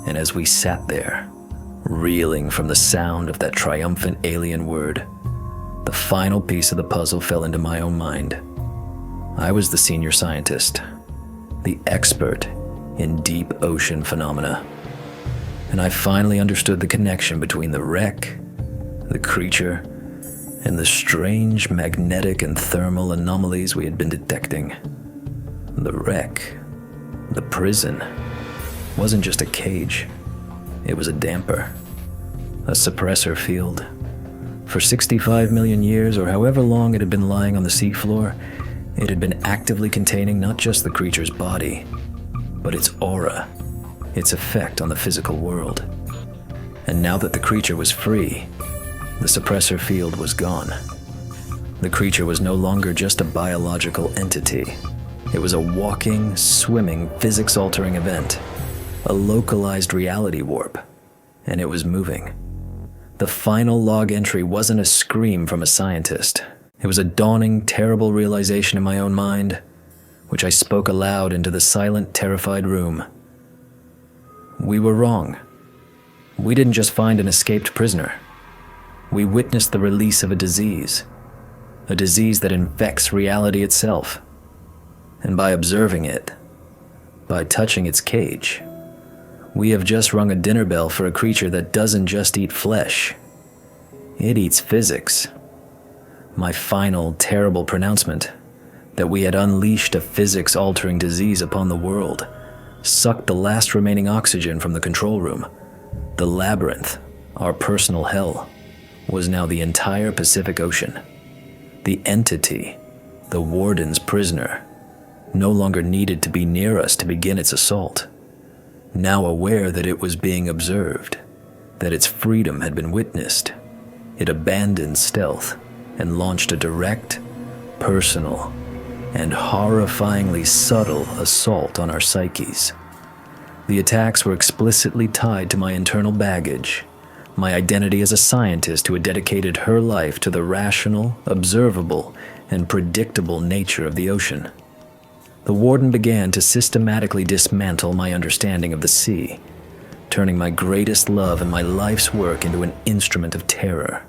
And as we sat there, reeling from the sound of that triumphant alien word, the final piece of the puzzle fell into my own mind. I was the senior scientist, the expert in deep ocean phenomena. And I finally understood the connection between the wreck, the creature, and the strange magnetic and thermal anomalies we had been detecting. The wreck, the prison, wasn't just a cage. It was a damper, a suppressor field. For 65 million years, or however long it had been lying on the seafloor, it had been actively containing not just the creature's body, but its aura, its effect on the physical world. And now that the creature was free, the suppressor field was gone. The creature was no longer just a biological entity. It was a walking, swimming, physics-altering event, a localized reality warp, and it was moving. The final log entry wasn't a scream from a scientist. It was a dawning, terrible realization in my own mind, which I spoke aloud into the silent, terrified room. We were wrong. We didn't just find an escaped prisoner. We witnessed the release of a disease that infects reality itself. And by observing it, by touching its cage, we have just rung a dinner bell for a creature that doesn't just eat flesh. It eats physics. My final, terrible pronouncement that we had unleashed a physics-altering disease upon the world sucked the last remaining oxygen from the control room. The labyrinth, our personal hell, was now the entire Pacific Ocean. The entity, the warden's prisoner, no longer needed to be near us to begin its assault. Now aware that it was being observed, that its freedom had been witnessed, it abandoned stealth and launched a direct, personal, and horrifyingly subtle assault on our psyches. The attacks were explicitly tied to my internal baggage, my identity as a scientist who had dedicated her life to the rational, observable, and predictable nature of the ocean. The warden began to systematically dismantle my understanding of the sea, turning my greatest love and my life's work into an instrument of terror.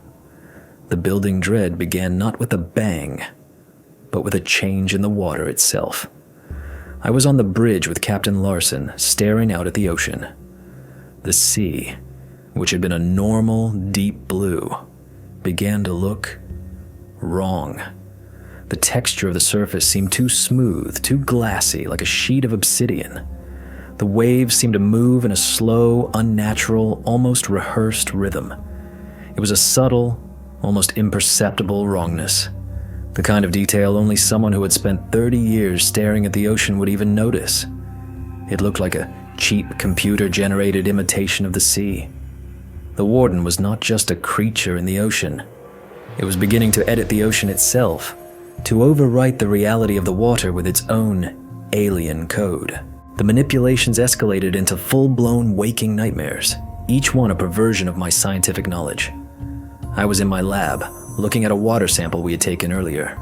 The building dread began not with a bang, but with a change in the water itself. I was on the bridge with Captain Larson, staring out at the ocean. The sea, which had been a normal, deep blue, began to look wrong. The texture of the surface seemed too smooth, too glassy, like a sheet of obsidian. The waves seemed to move in a slow, unnatural, almost rehearsed rhythm. It was a subtle, almost imperceptible wrongness. The kind of detail only someone who had spent 30 years staring at the ocean would even notice. It looked like a cheap computer-generated imitation of the sea. The Warden was not just a creature in the ocean. It was beginning to edit the ocean itself, to overwrite the reality of the water with its own alien code. The manipulations escalated into full-blown waking nightmares, each one a perversion of my scientific knowledge. I was in my lab, looking at a water sample we had taken earlier.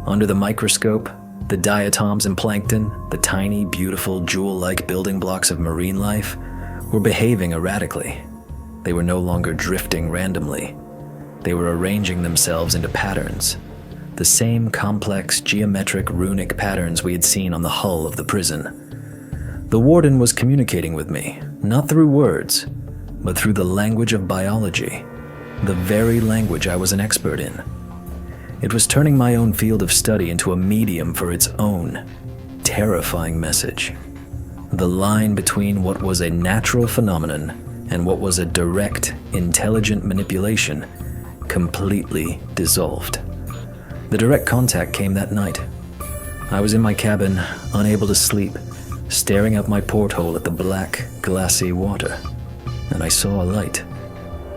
Under the microscope, the diatoms and plankton, the tiny, beautiful, jewel-like building blocks of marine life, were behaving erratically. They were no longer drifting randomly. They were arranging themselves into patterns, the same complex, geometric, runic patterns we had seen on the hull of the prison. The Warden was communicating with me, not through words, but through the language of biology, the very language I was an expert in. It was turning my own field of study into a medium for its own terrifying message. The line between what was a natural phenomenon and what was a direct, intelligent manipulation completely dissolved. The direct contact came that night. I was in my cabin, unable to sleep, staring out my porthole at the black, glassy water, and I saw a light,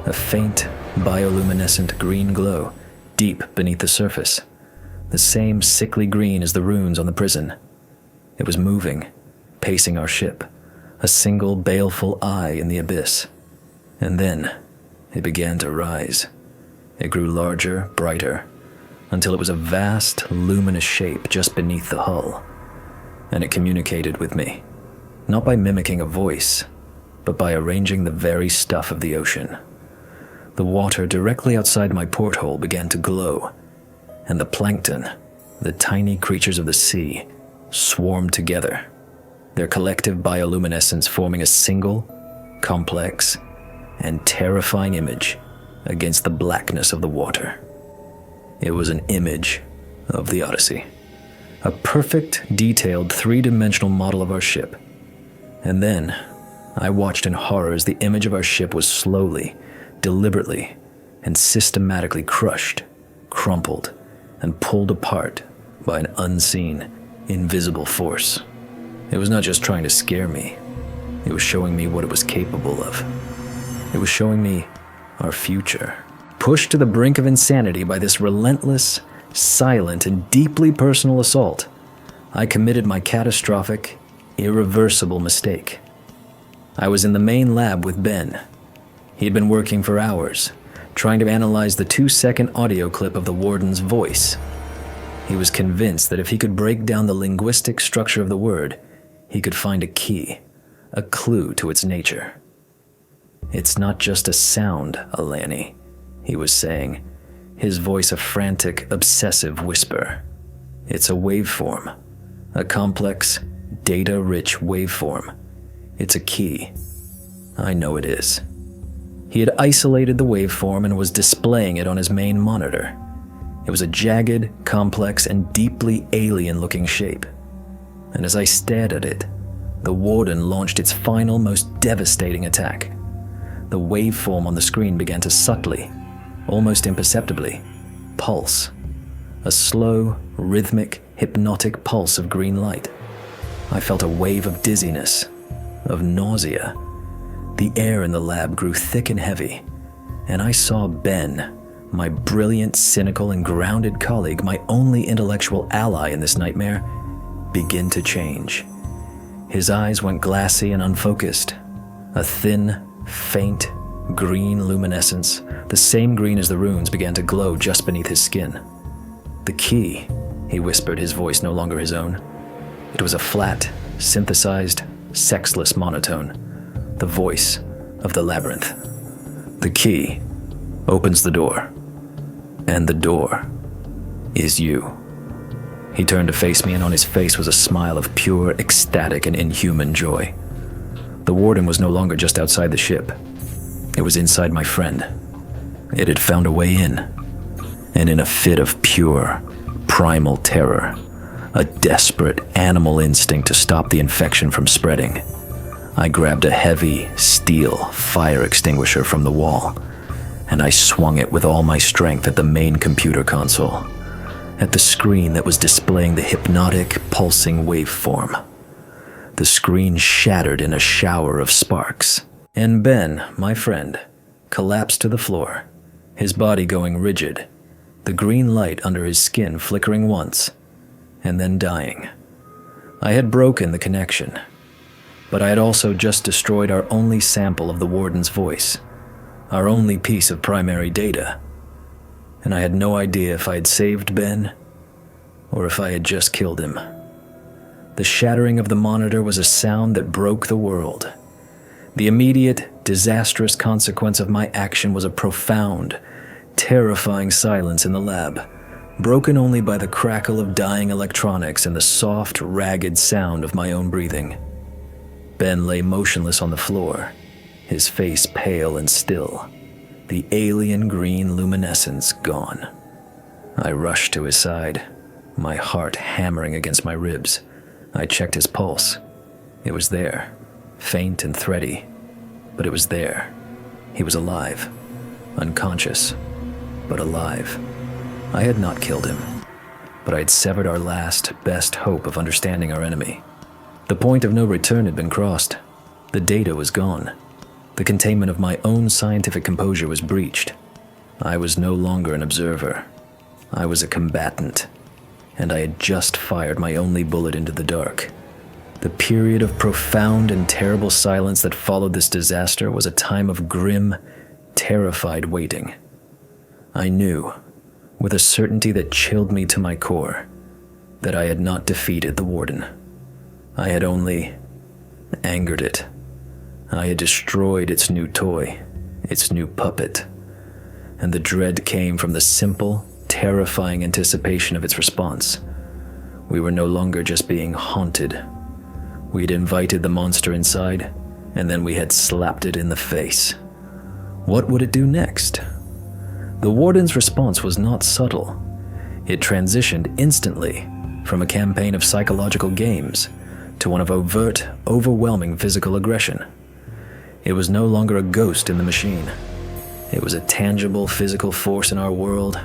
a faint, bioluminescent green glow deep beneath the surface, the same sickly green as the runes on the prison. It was moving, pacing our ship, a single baleful eye in the abyss. And then it began to rise. It grew larger, brighter, until it was a vast, luminous shape just beneath the hull. And it communicated with me, not by mimicking a voice, but by arranging the very stuff of the ocean. The water directly outside my porthole began to glow, and the plankton, the tiny creatures of the sea, swarmed together, their collective bioluminescence forming a single, complex, and terrifying image against the blackness of the water. It was an image of the Odyssey, a perfect, detailed, three-dimensional model of our ship. And then I watched in horror as the image of our ship was slowly, deliberately, and systematically crushed, crumpled, and pulled apart by an unseen, invisible force. It was not just trying to scare me. It was showing me what it was capable of. It was showing me our future. Pushed to the brink of insanity by this relentless, silent, and deeply personal assault, I committed my catastrophic, irreversible mistake. I was in the main lab with Ben. He had been working for hours, trying to analyze the 2-second audio clip of the Warden's voice. He was convinced that if he could break down the linguistic structure of the word, he could find a key, a clue to its nature. "It's not just a sound, Alani," he was saying, his voice a frantic, obsessive whisper. "It's a waveform, a complex, data-rich waveform. It's a key. I know it is." He had isolated the waveform and was displaying it on his main monitor. It was a jagged, complex, and deeply alien-looking shape. And as I stared at it, the Warden launched its final, most devastating attack. The waveform on the screen began to subtly, almost imperceptibly, pulse. A slow, rhythmic, hypnotic pulse of green light. I felt a wave of dizziness, of nausea. The air in the lab grew thick and heavy, and I saw Ben, my brilliant, cynical, and grounded colleague, my only intellectual ally in this nightmare, begin to change. His eyes went glassy and unfocused. A thin, faint, green luminescence, the same green as the runes, began to glow just beneath his skin. "The key," he whispered, his voice no longer his own. It was a flat, synthesized, sexless monotone, the voice of the labyrinth. "The key opens the door, and the door is you." He turned to face me, and on his face was a smile of pure, ecstatic, and inhuman joy. The Warden was no longer just outside the ship. It was inside my friend. It had found a way in, and in a fit of pure, primal terror, a desperate animal instinct to stop the infection from spreading, I grabbed a heavy, steel fire extinguisher from the wall, and I swung it with all my strength at the main computer console, at the screen that was displaying the hypnotic, pulsing waveform. The screen shattered in a shower of sparks, and Ben, my friend, collapsed to the floor, his body going rigid, the green light under his skin flickering once, and then dying. I had broken the connection, but I had also just destroyed our only sample of the warden's voice, our only piece of primary data, and I had no idea if I had saved Ben or if I had just killed him. The shattering of the monitor was a sound that broke the world. The immediate, disastrous consequence of my action was a profound, terrifying silence in the lab, broken only by the crackle of dying electronics and the soft, ragged sound of my own breathing. Ben lay motionless on the floor, his face pale and still, the alien green luminescence gone. I rushed to his side, my heart hammering against my ribs. I checked his pulse. It was there, faint and thready, but it was there. He was alive, unconscious, but alive. I had not killed him, but I had severed our last, best hope of understanding our enemy. The point of no return had been crossed. The data was gone. The containment of my own scientific composure was breached. I was no longer an observer. I was a combatant, and I had just fired my only bullet into the dark. The period of profound and terrible silence that followed this disaster was a time of grim, terrified waiting. I knew, with a certainty that chilled me to my core, that I had not defeated the warden. I had only angered it. I had destroyed its new toy, its new puppet, and the dread came from the simple, terrifying anticipation of its response. We were no longer just being haunted. We had invited the monster inside, and then we had slapped it in the face. What would it do next? The warden's response was not subtle. It transitioned instantly from a campaign of psychological games to one of overt, overwhelming physical aggression. It was no longer a ghost in the machine. It was a tangible physical force in our world,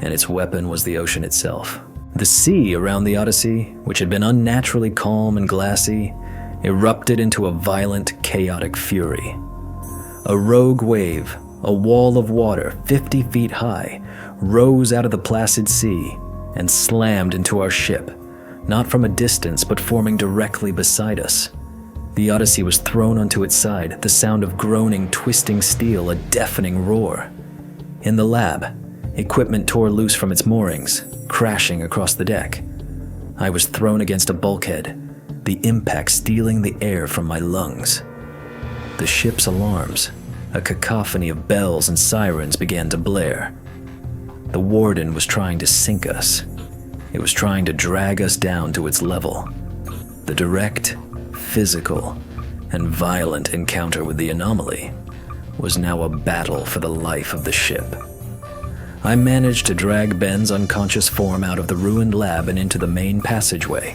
and its weapon was the ocean itself. The sea around the Odyssey, which had been unnaturally calm and glassy, erupted into a violent, chaotic fury. A rogue wave, a wall of water 50 feet high, rose out of the placid sea and slammed into our ship, not from a distance but forming directly beside us. The Odyssey was thrown onto its side, the sound of groaning, twisting steel, a deafening roar. In the lab, equipment tore loose from its moorings, crashing across the deck. I was thrown against a bulkhead, the impact stealing the air from my lungs. The ship's alarms, a cacophony of bells and sirens, began to blare. The warden was trying to sink us. It was trying to drag us down to its level. The direct, physical, and violent encounter with the anomaly was now a battle for the life of the ship. I managed to drag Ben's unconscious form out of the ruined lab and into the main passageway,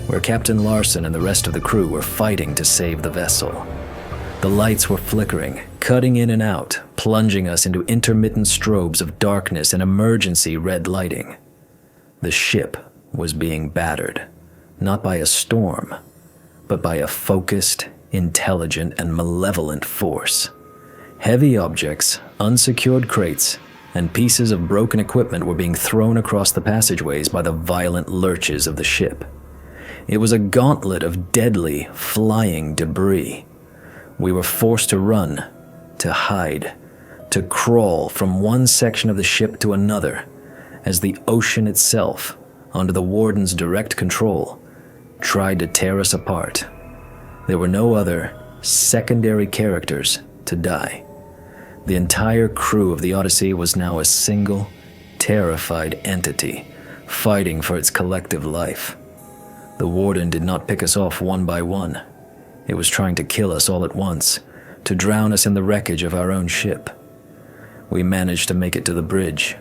where Captain Larson and the rest of the crew were fighting to save the vessel. The lights were flickering, cutting in and out, plunging us into intermittent strobes of darkness and emergency red lighting. The ship was being battered, not by a storm, but by a focused, intelligent, and malevolent force. Heavy objects, unsecured crates, and pieces of broken equipment were being thrown across the passageways by the violent lurches of the ship. It was a gauntlet of deadly, flying debris. We were forced to run, to hide, to crawl from one section of the ship to another, as the ocean itself, under the warden's direct control, tried to tear us apart. There were no other, secondary characters to die. The entire crew of the Odyssey was now a single, terrified entity, fighting for its collective life. The warden did not pick us off one by one. It was trying to kill us all at once, to drown us in the wreckage of our own ship. We managed to make it to the bridge.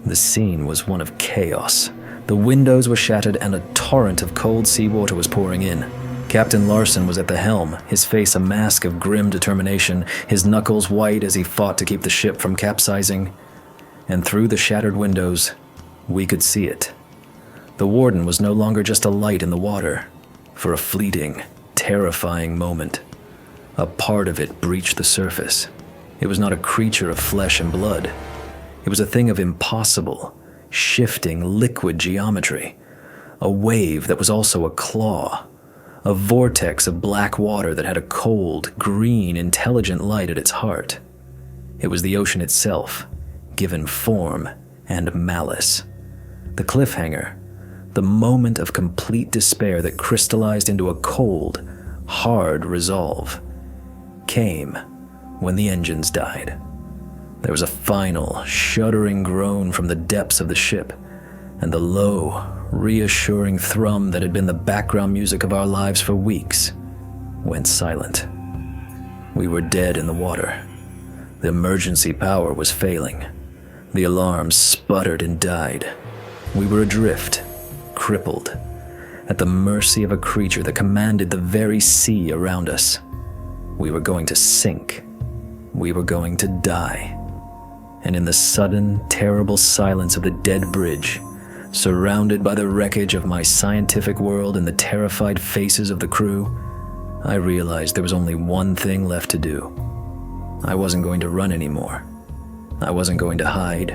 The scene was one of chaos. The windows were shattered and a torrent of cold seawater was pouring in. Captain Larson was at the helm, his face a mask of grim determination, his knuckles white as he fought to keep the ship from capsizing. And through the shattered windows, we could see it. The Warden was no longer just a light in the water. For a fleeting, terrifying moment, a part of it breached the surface. It was not a creature of flesh and blood. It was a thing of impossible, shifting liquid geometry. A wave that was also a claw. A vortex of black water that had a cold, green, intelligent light at its heart. It was the ocean itself, given form and malice. The cliffhanger, the moment of complete despair that crystallized into a cold, hard resolve, came when the engines died. There was a final, shuddering groan from the depths of the ship, and the low, reassuring thrum that had been the background music of our lives for weeks went silent. We were dead in the water. The emergency power was failing. The alarms sputtered and died. We were adrift, crippled, at the mercy of a creature that commanded the very sea around us. We were going to sink. We were going to die. And in the sudden, terrible silence of the dead bridge, surrounded by the wreckage of my scientific world and the terrified faces of the crew, I realized there was only one thing left to do. I wasn't going to run anymore. I wasn't going to hide.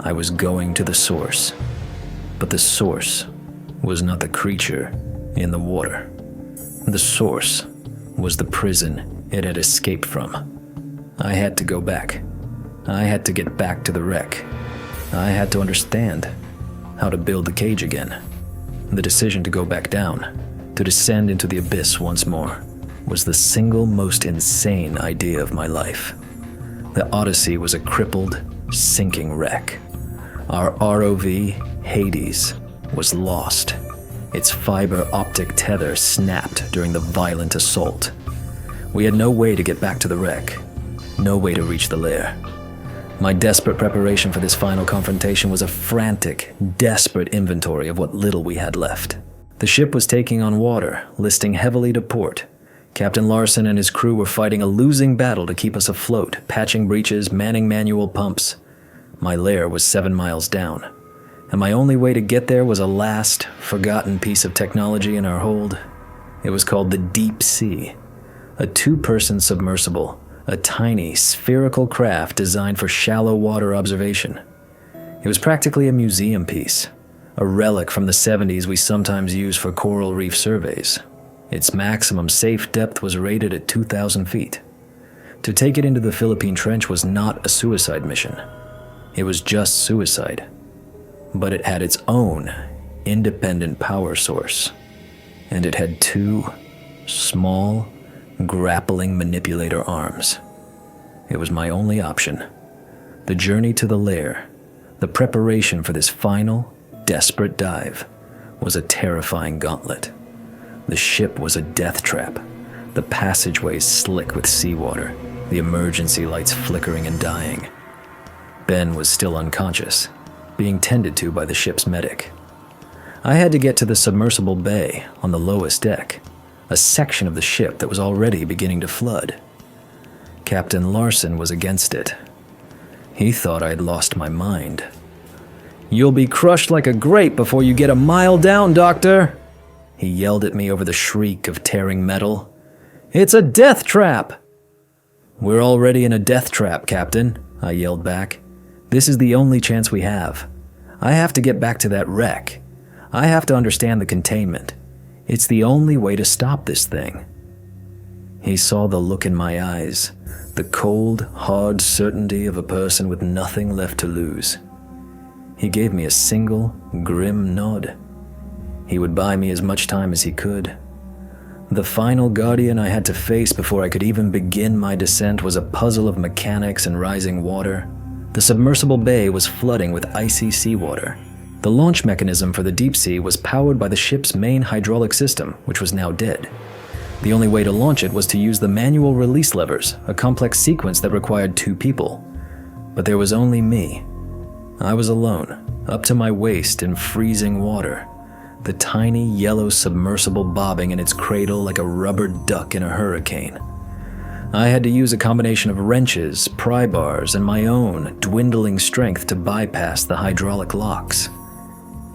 I was going to the source. But the source was not the creature in the water. The source was the prison it had escaped from. I had to go back. I had to get back to the wreck. I had to understand how to build the cage again. The decision to go back down, to descend into the abyss once more, was the single most insane idea of my life. The Odyssey was a crippled, sinking wreck. Our ROV, Hades, was lost. Its fiber optic tether snapped during the violent assault. We had no way to get back to the wreck, no way to reach the lair. My desperate preparation for this final confrontation was a frantic, desperate inventory of what little we had left. The ship was taking on water, listing heavily to port. Captain Larson and his crew were fighting a losing battle to keep us afloat, patching breaches, manning manual pumps. My lair was 7 miles down, and my only way to get there was a last, forgotten piece of technology in our hold. It was called the Deep Sea, a 2-person submersible, a tiny, spherical craft designed for shallow water observation. It was practically a museum piece, a relic from the 70s we sometimes use for coral reef surveys. Its maximum safe depth was rated at 2,000 feet. To take it into the Philippine Trench was not a suicide mission. It was just suicide. But it had its own independent power source. And it had 2 small, grappling manipulator arms. It was my only option. The journey to the lair, the preparation for this final, desperate dive, was a terrifying gauntlet. The ship was a death trap, the passageways slick with seawater, the emergency lights flickering and dying. Ben was still unconscious, being tended to by the ship's medic. I had to get to the submersible bay on the lowest deck, a section of the ship that was already beginning to flood. Captain Larson was against it. He thought I'd lost my mind. "You'll be crushed like a grape before you get a mile down, Doctor!" He yelled at me over the shriek of tearing metal. "It's a death trap!" "We're already in a death trap, Captain," I yelled back. "This is the only chance we have. I have to get back to that wreck. I have to understand the containment. It's the only way to stop this thing." He saw the look in my eyes, the cold, hard certainty of a person with nothing left to lose. He gave me a single, grim nod. He would buy me as much time as he could. The final guardian I had to face before I could even begin my descent was a puzzle of mechanics and rising water. The submersible bay was flooding with icy seawater. The launch mechanism for the deep sea was powered by the ship's main hydraulic system, which was now dead. The only way to launch it was to use the manual release levers, a complex sequence that required 2 people. But there was only me. I was alone, up to my waist in freezing water. the tiny yellow submersible bobbing in its cradle like a rubber duck in a hurricane. I had to use a combination of wrenches, pry bars, and my own dwindling strength to bypass the hydraulic locks.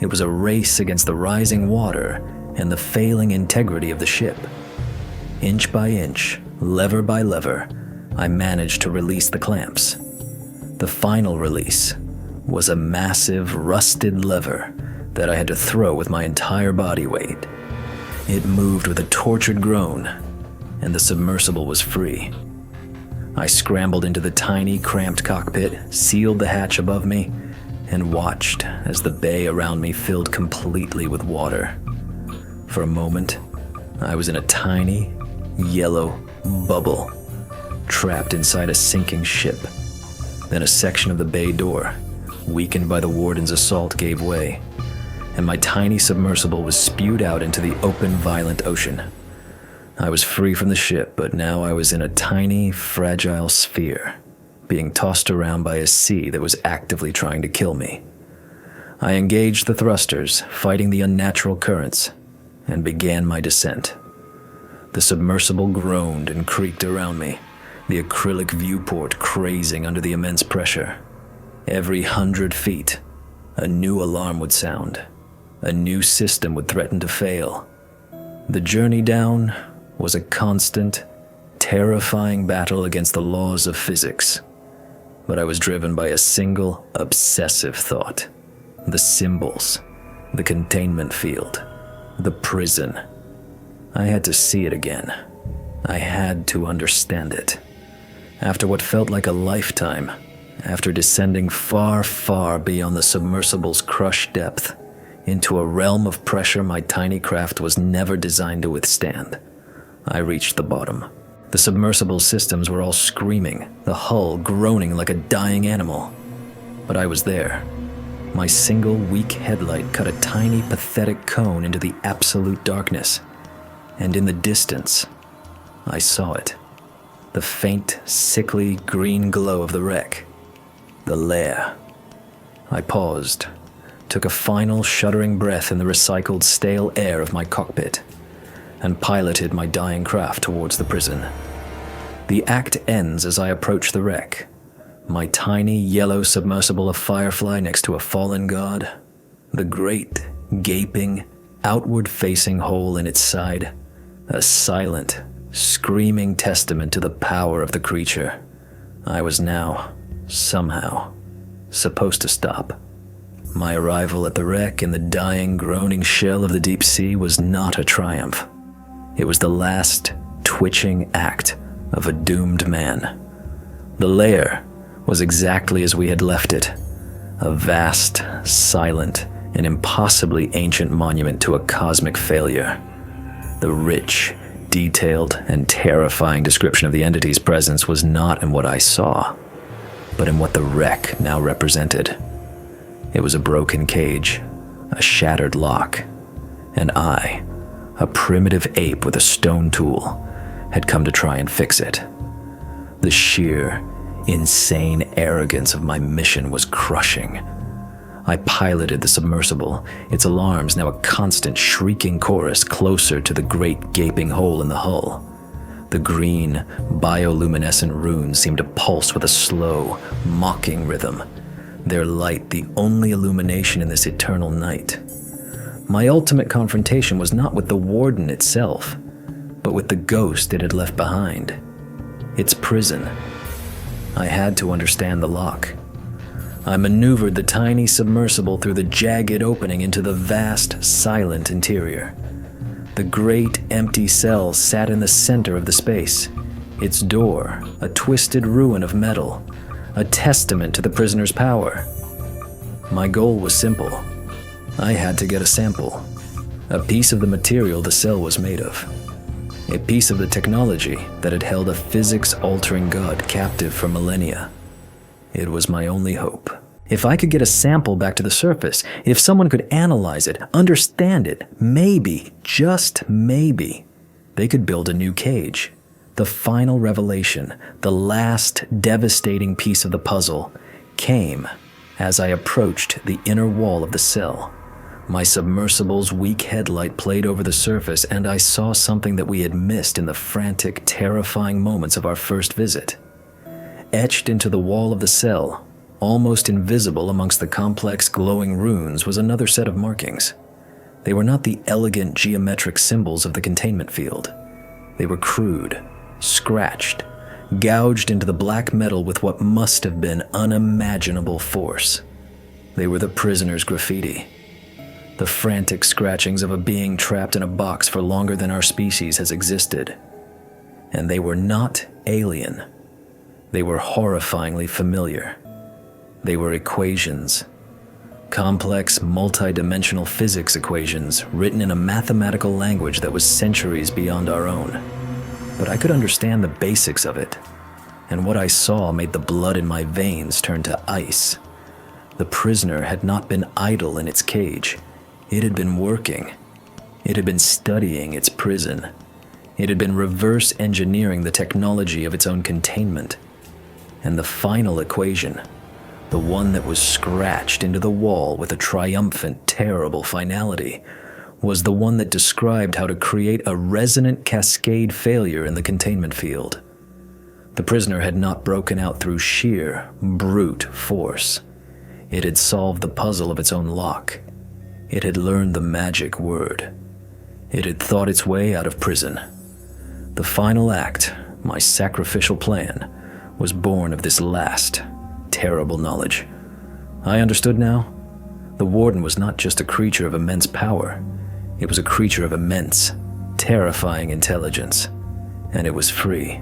It was a race against the rising water and the failing integrity of the ship. Inch by inch, lever by lever, I managed to release the clamps. The final release was a massive, rusted lever that I had to throw with my entire body weight. It moved with a tortured groan, and the submersible was free. I scrambled into the tiny, cramped cockpit, sealed the hatch above me, and watched as the bay around me filled completely with water. For a moment, I was in a tiny, yellow bubble, trapped inside a sinking ship. Then a section of the bay door, weakened by the warden's assault, gave way, and my tiny submersible was spewed out into the open, violent ocean. I was free from the ship, but now I was in a tiny, fragile sphere, being tossed around by a sea that was actively trying to kill me. I engaged the thrusters, fighting the unnatural currents, and began my descent. The submersible groaned and creaked around me, the acrylic viewport crazing under the immense pressure. Every 100 feet, a new alarm would sound. A new system would threaten to fail. The journey down was a constant, terrifying battle against the laws of physics. But I was driven by a single, obsessive thought. The symbols, the containment field, the prison. I had to see it again. I had to understand it. After what felt like a lifetime, after descending far, far beyond the submersible's crushed depth, into a realm of pressure my tiny craft was never designed to withstand, I reached the bottom. The submersible systems were all screaming, the hull groaning like a dying animal. But I was there. My single weak headlight cut a tiny, pathetic cone into the absolute darkness. And in the distance, I saw it. The faint, sickly green glow of the wreck. The lair. I paused, took a final shuddering breath in the recycled stale air of my cockpit, and piloted my dying craft towards the prison. The act ends as I approach the wreck, my tiny yellow submersible a firefly next to a fallen god, the great, gaping, outward-facing hole in its side, a silent, screaming testament to the power of the creature. I was now, somehow, supposed to stop. My arrival at the wreck in the dying, groaning shell of the deep sea was not a triumph. It was the last, twitching act of a doomed man. The lair was exactly as we had left it, a vast, silent, and impossibly ancient monument to a cosmic failure. The rich, detailed, and terrifying description of the entity's presence was not in what I saw, but in what the wreck now represented. It was a broken cage, a shattered lock, and I, a primitive ape with a stone tool, had come to try and fix it. The sheer, insane arrogance of my mission was crushing. I piloted the submersible, its alarms now a constant shrieking chorus closer to the great gaping hole in the hull. The green, bioluminescent runes seemed to pulse with a slow, mocking rhythm, their light the only illumination in this eternal night. My ultimate confrontation was not with the warden itself, but with the ghost it had left behind. Its prison. I had to understand the lock. I maneuvered the tiny submersible through the jagged opening into the vast, silent interior. The great, empty cell sat in the center of the space, its door a twisted ruin of metal, a testament to the prisoner's power. My goal was simple. I had to get a sample, a piece of the material the cell was made of, a piece of the technology that had held a physics-altering god captive for millennia. It was my only hope. If I could get a sample back to the surface, if someone could analyze it, understand it, maybe, just maybe, they could build a new cage. The final revelation, the last devastating piece of the puzzle, came as I approached the inner wall of the cell, My submersible's weak headlight played over the surface, and I saw something that we had missed in the frantic, terrifying moments of our first visit. Etched into the wall of the cell, almost invisible amongst the complex glowing runes, was another set of markings. They were not the elegant geometric symbols of the containment field. They were crude, scratched, gouged into the black metal with what must have been unimaginable force. They were the prisoner's graffiti. The frantic scratchings of a being trapped in a box for longer than our species has existed. And they were not alien. They were horrifyingly familiar. They were equations. Complex, multi-dimensional physics equations written in a mathematical language that was centuries beyond our own. But I could understand the basics of it, and what I saw made the blood in my veins turn to ice. The prisoner had not been idle in its cage. It had been working. It had been studying its prison. It had been reverse engineering the technology of its own containment. And the final equation, the one that was scratched into the wall with a triumphant, terrible finality, was the one that described how to create a resonant cascade failure in the containment field. The prisoner had not broken out through sheer, brute force. It had solved the puzzle of its own lock. It had learned the magic word. It had thought its way out of prison. The final act, my sacrificial plan, was born of this last, terrible knowledge. I understood now. The Warden was not just a creature of immense power. It was a creature of immense, terrifying intelligence. And it was free.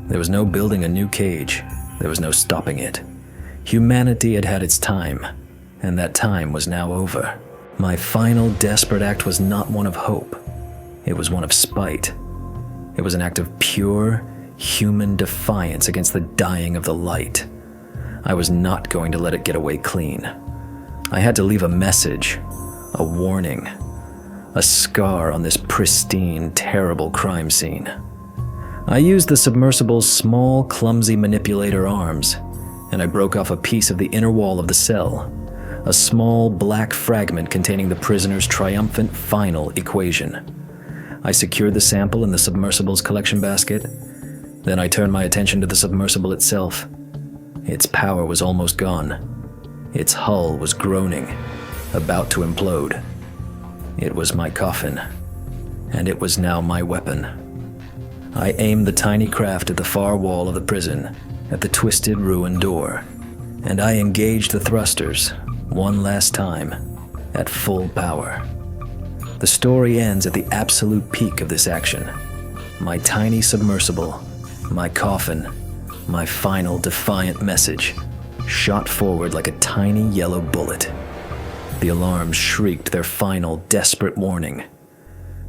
There was no building a new cage. There was no stopping it. Humanity had had its time, and that time was now over. My final desperate act was not one of hope. It was one of spite. It was an act of pure, human defiance against the dying of the light. I was not going to let it get away clean. I had to leave a message, a warning, a scar on this pristine, terrible crime scene. I used the submersible's small, clumsy manipulator arms, and I broke off a piece of the inner wall of the cell, a small black fragment containing the prisoner's triumphant final equation. I secured the sample in the submersible's collection basket. Then I turned my attention to the submersible itself. Its power was almost gone. Its hull was groaning, about to implode. It was my coffin, and it was now my weapon. I aimed the tiny craft at the far wall of the prison, at the twisted ruined door, and I engaged the thrusters, one last time, at full power. The story ends at the absolute peak of this action. My tiny submersible, my coffin, my final defiant message, shot forward like a tiny yellow bullet. The alarms shrieked their final desperate warning.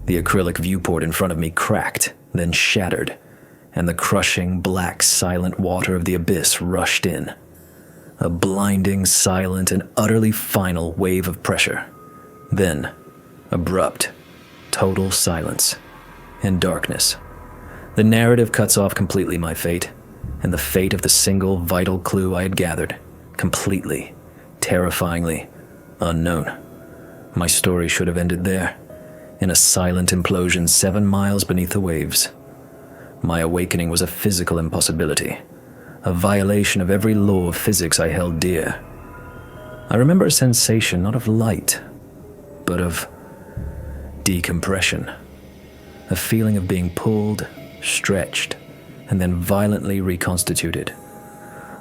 The acrylic viewport in front of me cracked, then shattered, and the crushing, black, silent water of the abyss rushed in. A blinding, silent, and utterly final wave of pressure. Then, abrupt, total silence, and darkness. The narrative cuts off completely my fate, and the fate of the single vital clue I had gathered, completely, terrifyingly, unknown. My story should have ended there, in a silent implosion 7 miles beneath the waves. My awakening was a physical impossibility, a violation of every law of physics I held dear. I remember a sensation not of light, but of decompression, a feeling of being pulled, stretched, and then violently reconstituted.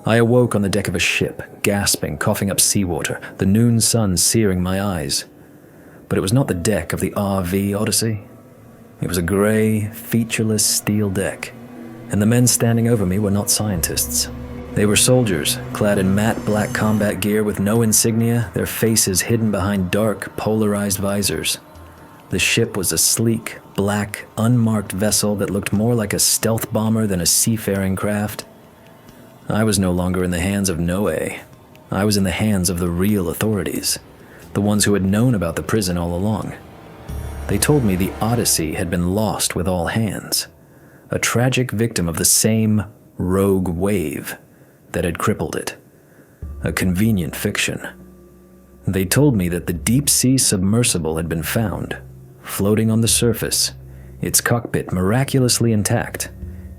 I awoke on the deck of a ship, gasping, coughing up seawater, the noon sun searing my eyes. But it was not the deck of the RV Odyssey. It was a gray, featureless steel deck, and the men standing over me were not scientists. They were soldiers, clad in matte black combat gear with no insignia, their faces hidden behind dark, polarized visors. The ship was a sleek, black, unmarked vessel that looked more like a stealth bomber than a seafaring craft. I was no longer in the hands of NOAA. I was in the hands of the real authorities, the ones who had known about the prison all along. They told me the Odyssey had been lost with all hands, a tragic victim of the same rogue wave that had crippled it. A convenient fiction. They told me that the deep-sea submersible had been found, floating on the surface, its cockpit miraculously intact,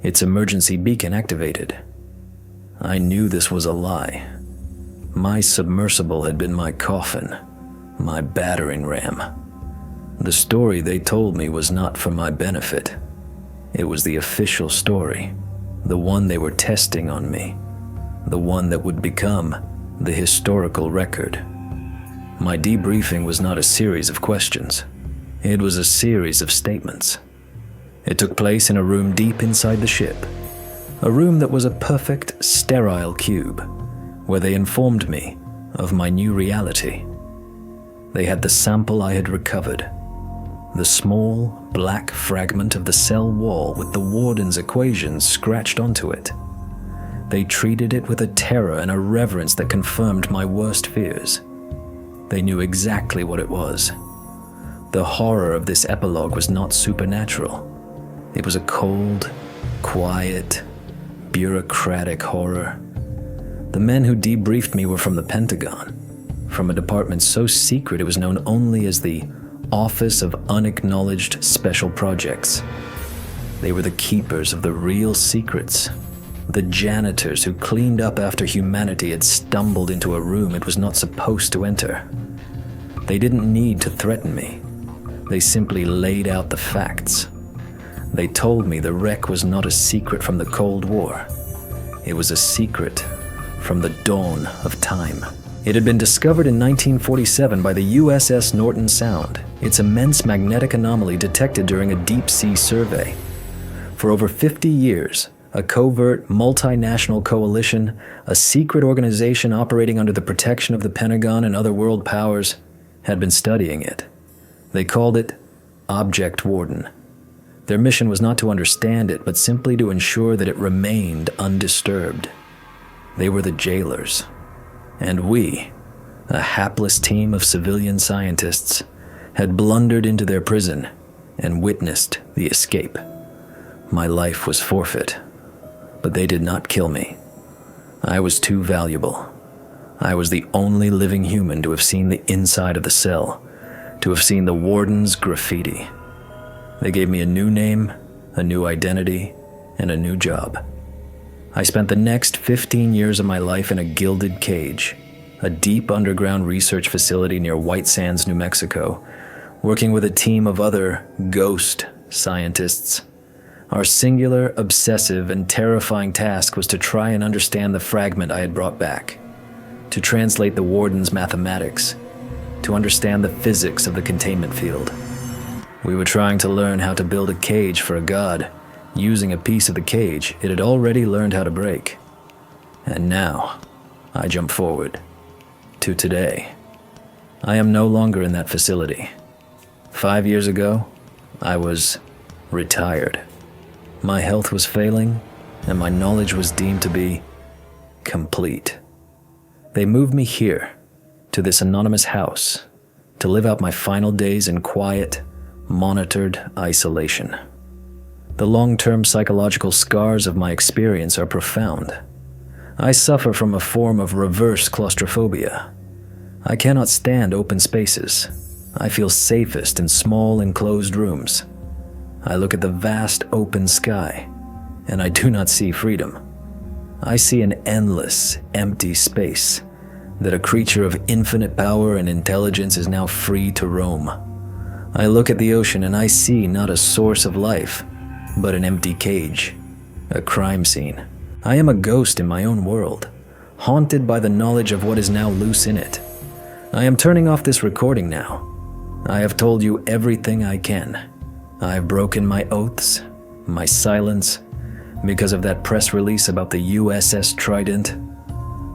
its emergency beacon activated. I knew this was a lie. My submersible had been my coffin, my battering ram. The story they told me was not for my benefit. It was the official story, the one they were testing on me, the one that would become the historical record. My debriefing was not a series of questions. It was a series of statements. It took place in a room deep inside the ship, a room that was a perfect, sterile cube, where they informed me of my new reality. They had the sample I had recovered, the small, black fragment of the cell wall with the Warden's equations scratched onto it. They treated it with a terror and a reverence that confirmed my worst fears. They knew exactly what it was. The horror of this epilogue was not supernatural. It was a cold, quiet, bureaucratic horror. The men who debriefed me were from the Pentagon, from a department so secret it was known only as the Office of Unacknowledged Special Projects. They were the keepers of the real secrets, the janitors who cleaned up after humanity had stumbled into a room it was not supposed to enter. They didn't need to threaten me. They simply laid out the facts. They told me the wreck was not a secret from the Cold War. It was a secret from the dawn of time. It had been discovered in 1947 by the USS Norton Sound, its immense magnetic anomaly detected during a deep-sea survey. For over 50 years, a covert, multinational coalition, a secret organization operating under the protection of the Pentagon and other world powers, had been studying it. They called it Object Warden. Their mission was not to understand it, but simply to ensure that it remained undisturbed. They were the jailers. And we, a hapless team of civilian scientists, had blundered into their prison and witnessed the escape. My life was forfeit, but they did not kill me. I was too valuable. I was the only living human to have seen the inside of the cell, to have seen the Warden's graffiti. They gave me a new name, a new identity, and a new job. I spent the next 15 years of my life in a gilded cage, a deep underground research facility near White Sands, New Mexico, working with a team of other ghost scientists. Our singular, obsessive, and terrifying task was to try and understand the fragment I had brought back, to translate the Warden's mathematics, to understand the physics of the containment field. We were trying to learn how to build a cage for a god, using a piece of the cage it had already learned how to break. And now, I jump forward to today. I am no longer in that facility. 5 years ago, I was retired. My health was failing, and my knowledge was deemed to be complete. They moved me here, to this anonymous house, to live out my final days in quiet, monitored isolation. The long-term psychological scars of my experience are profound. I suffer from a form of reverse claustrophobia. I cannot stand open spaces. I feel safest in small, enclosed rooms. I look at the vast open sky, and I do not see freedom. I see an endless, empty space that a creature of infinite power and intelligence is now free to roam. I look at the ocean and I see not a source of life, but an empty cage, a crime scene. I am a ghost in my own world, haunted by the knowledge of what is now loose in it. I am turning off this recording now. I have told you everything I can. I have broken my oaths, my silence, because of that press release about the USS Trident.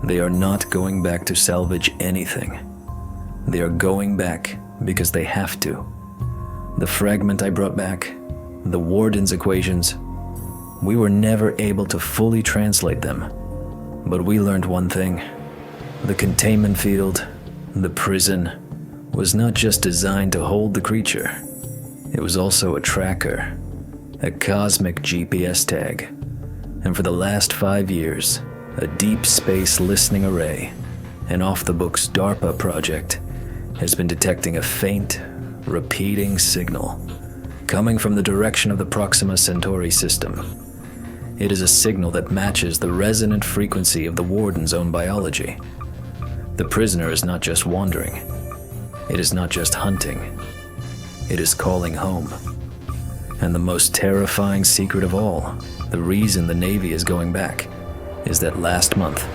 They are not going back to salvage anything. They are going back because they have to. The fragment I brought back, the Warden's equations, we were never able to fully translate them. But we learned one thing. The containment field, the prison, was not just designed to hold the creature. It was also a tracker, a cosmic GPS tag. And for the last 5 years, a deep space listening array, an off-the-books DARPA project has been detecting a faint, repeating signal coming from the direction of the Proxima Centauri system. It is a signal that matches the resonant frequency of the Warden's own biology. The prisoner is not just wandering. It is not just hunting. It is calling home. And the most terrifying secret of all, the reason the Navy is going back, is that last month,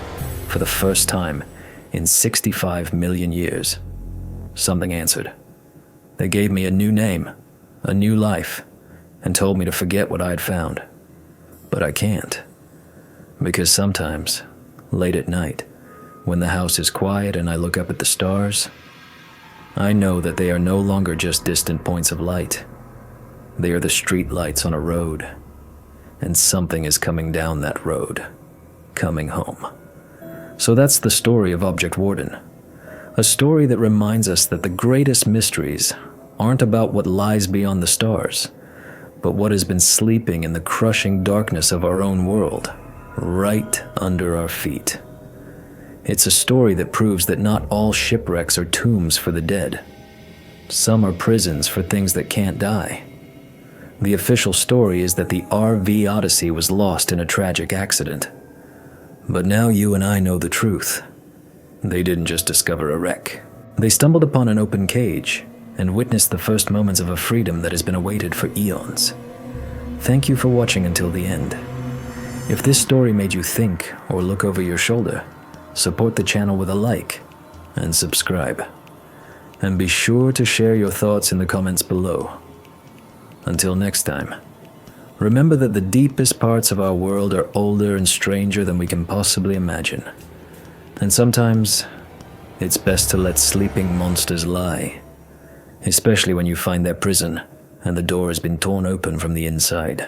for the first time in 65 million years, something answered. They gave me a new name, a new life, and told me to forget what I had found. But I can't. Because sometimes, late at night, when the house is quiet and I look up at the stars, I know that they are no longer just distant points of light. They are the street lights on a road, and something is coming down that road, coming home. So that's the story of Object Warden. A story that reminds us that the greatest mysteries aren't about what lies beyond the stars, but what has been sleeping in the crushing darkness of our own world, right under our feet. It's a story that proves that not all shipwrecks are tombs for the dead. Some are prisons for things that can't die. The official story is that the RV Odyssey was lost in a tragic accident. But now you and I know the truth. They didn't just discover a wreck. They stumbled upon an open cage and witnessed the first moments of a freedom that has been awaited for eons. Thank you for watching until the end. If this story made you think or look over your shoulder, support the channel with a like and subscribe. And be sure to share your thoughts in the comments below. Until next time, remember that the deepest parts of our world are older and stranger than we can possibly imagine. And sometimes, it's best to let sleeping monsters lie, especially when you find their prison and the door has been torn open from the inside.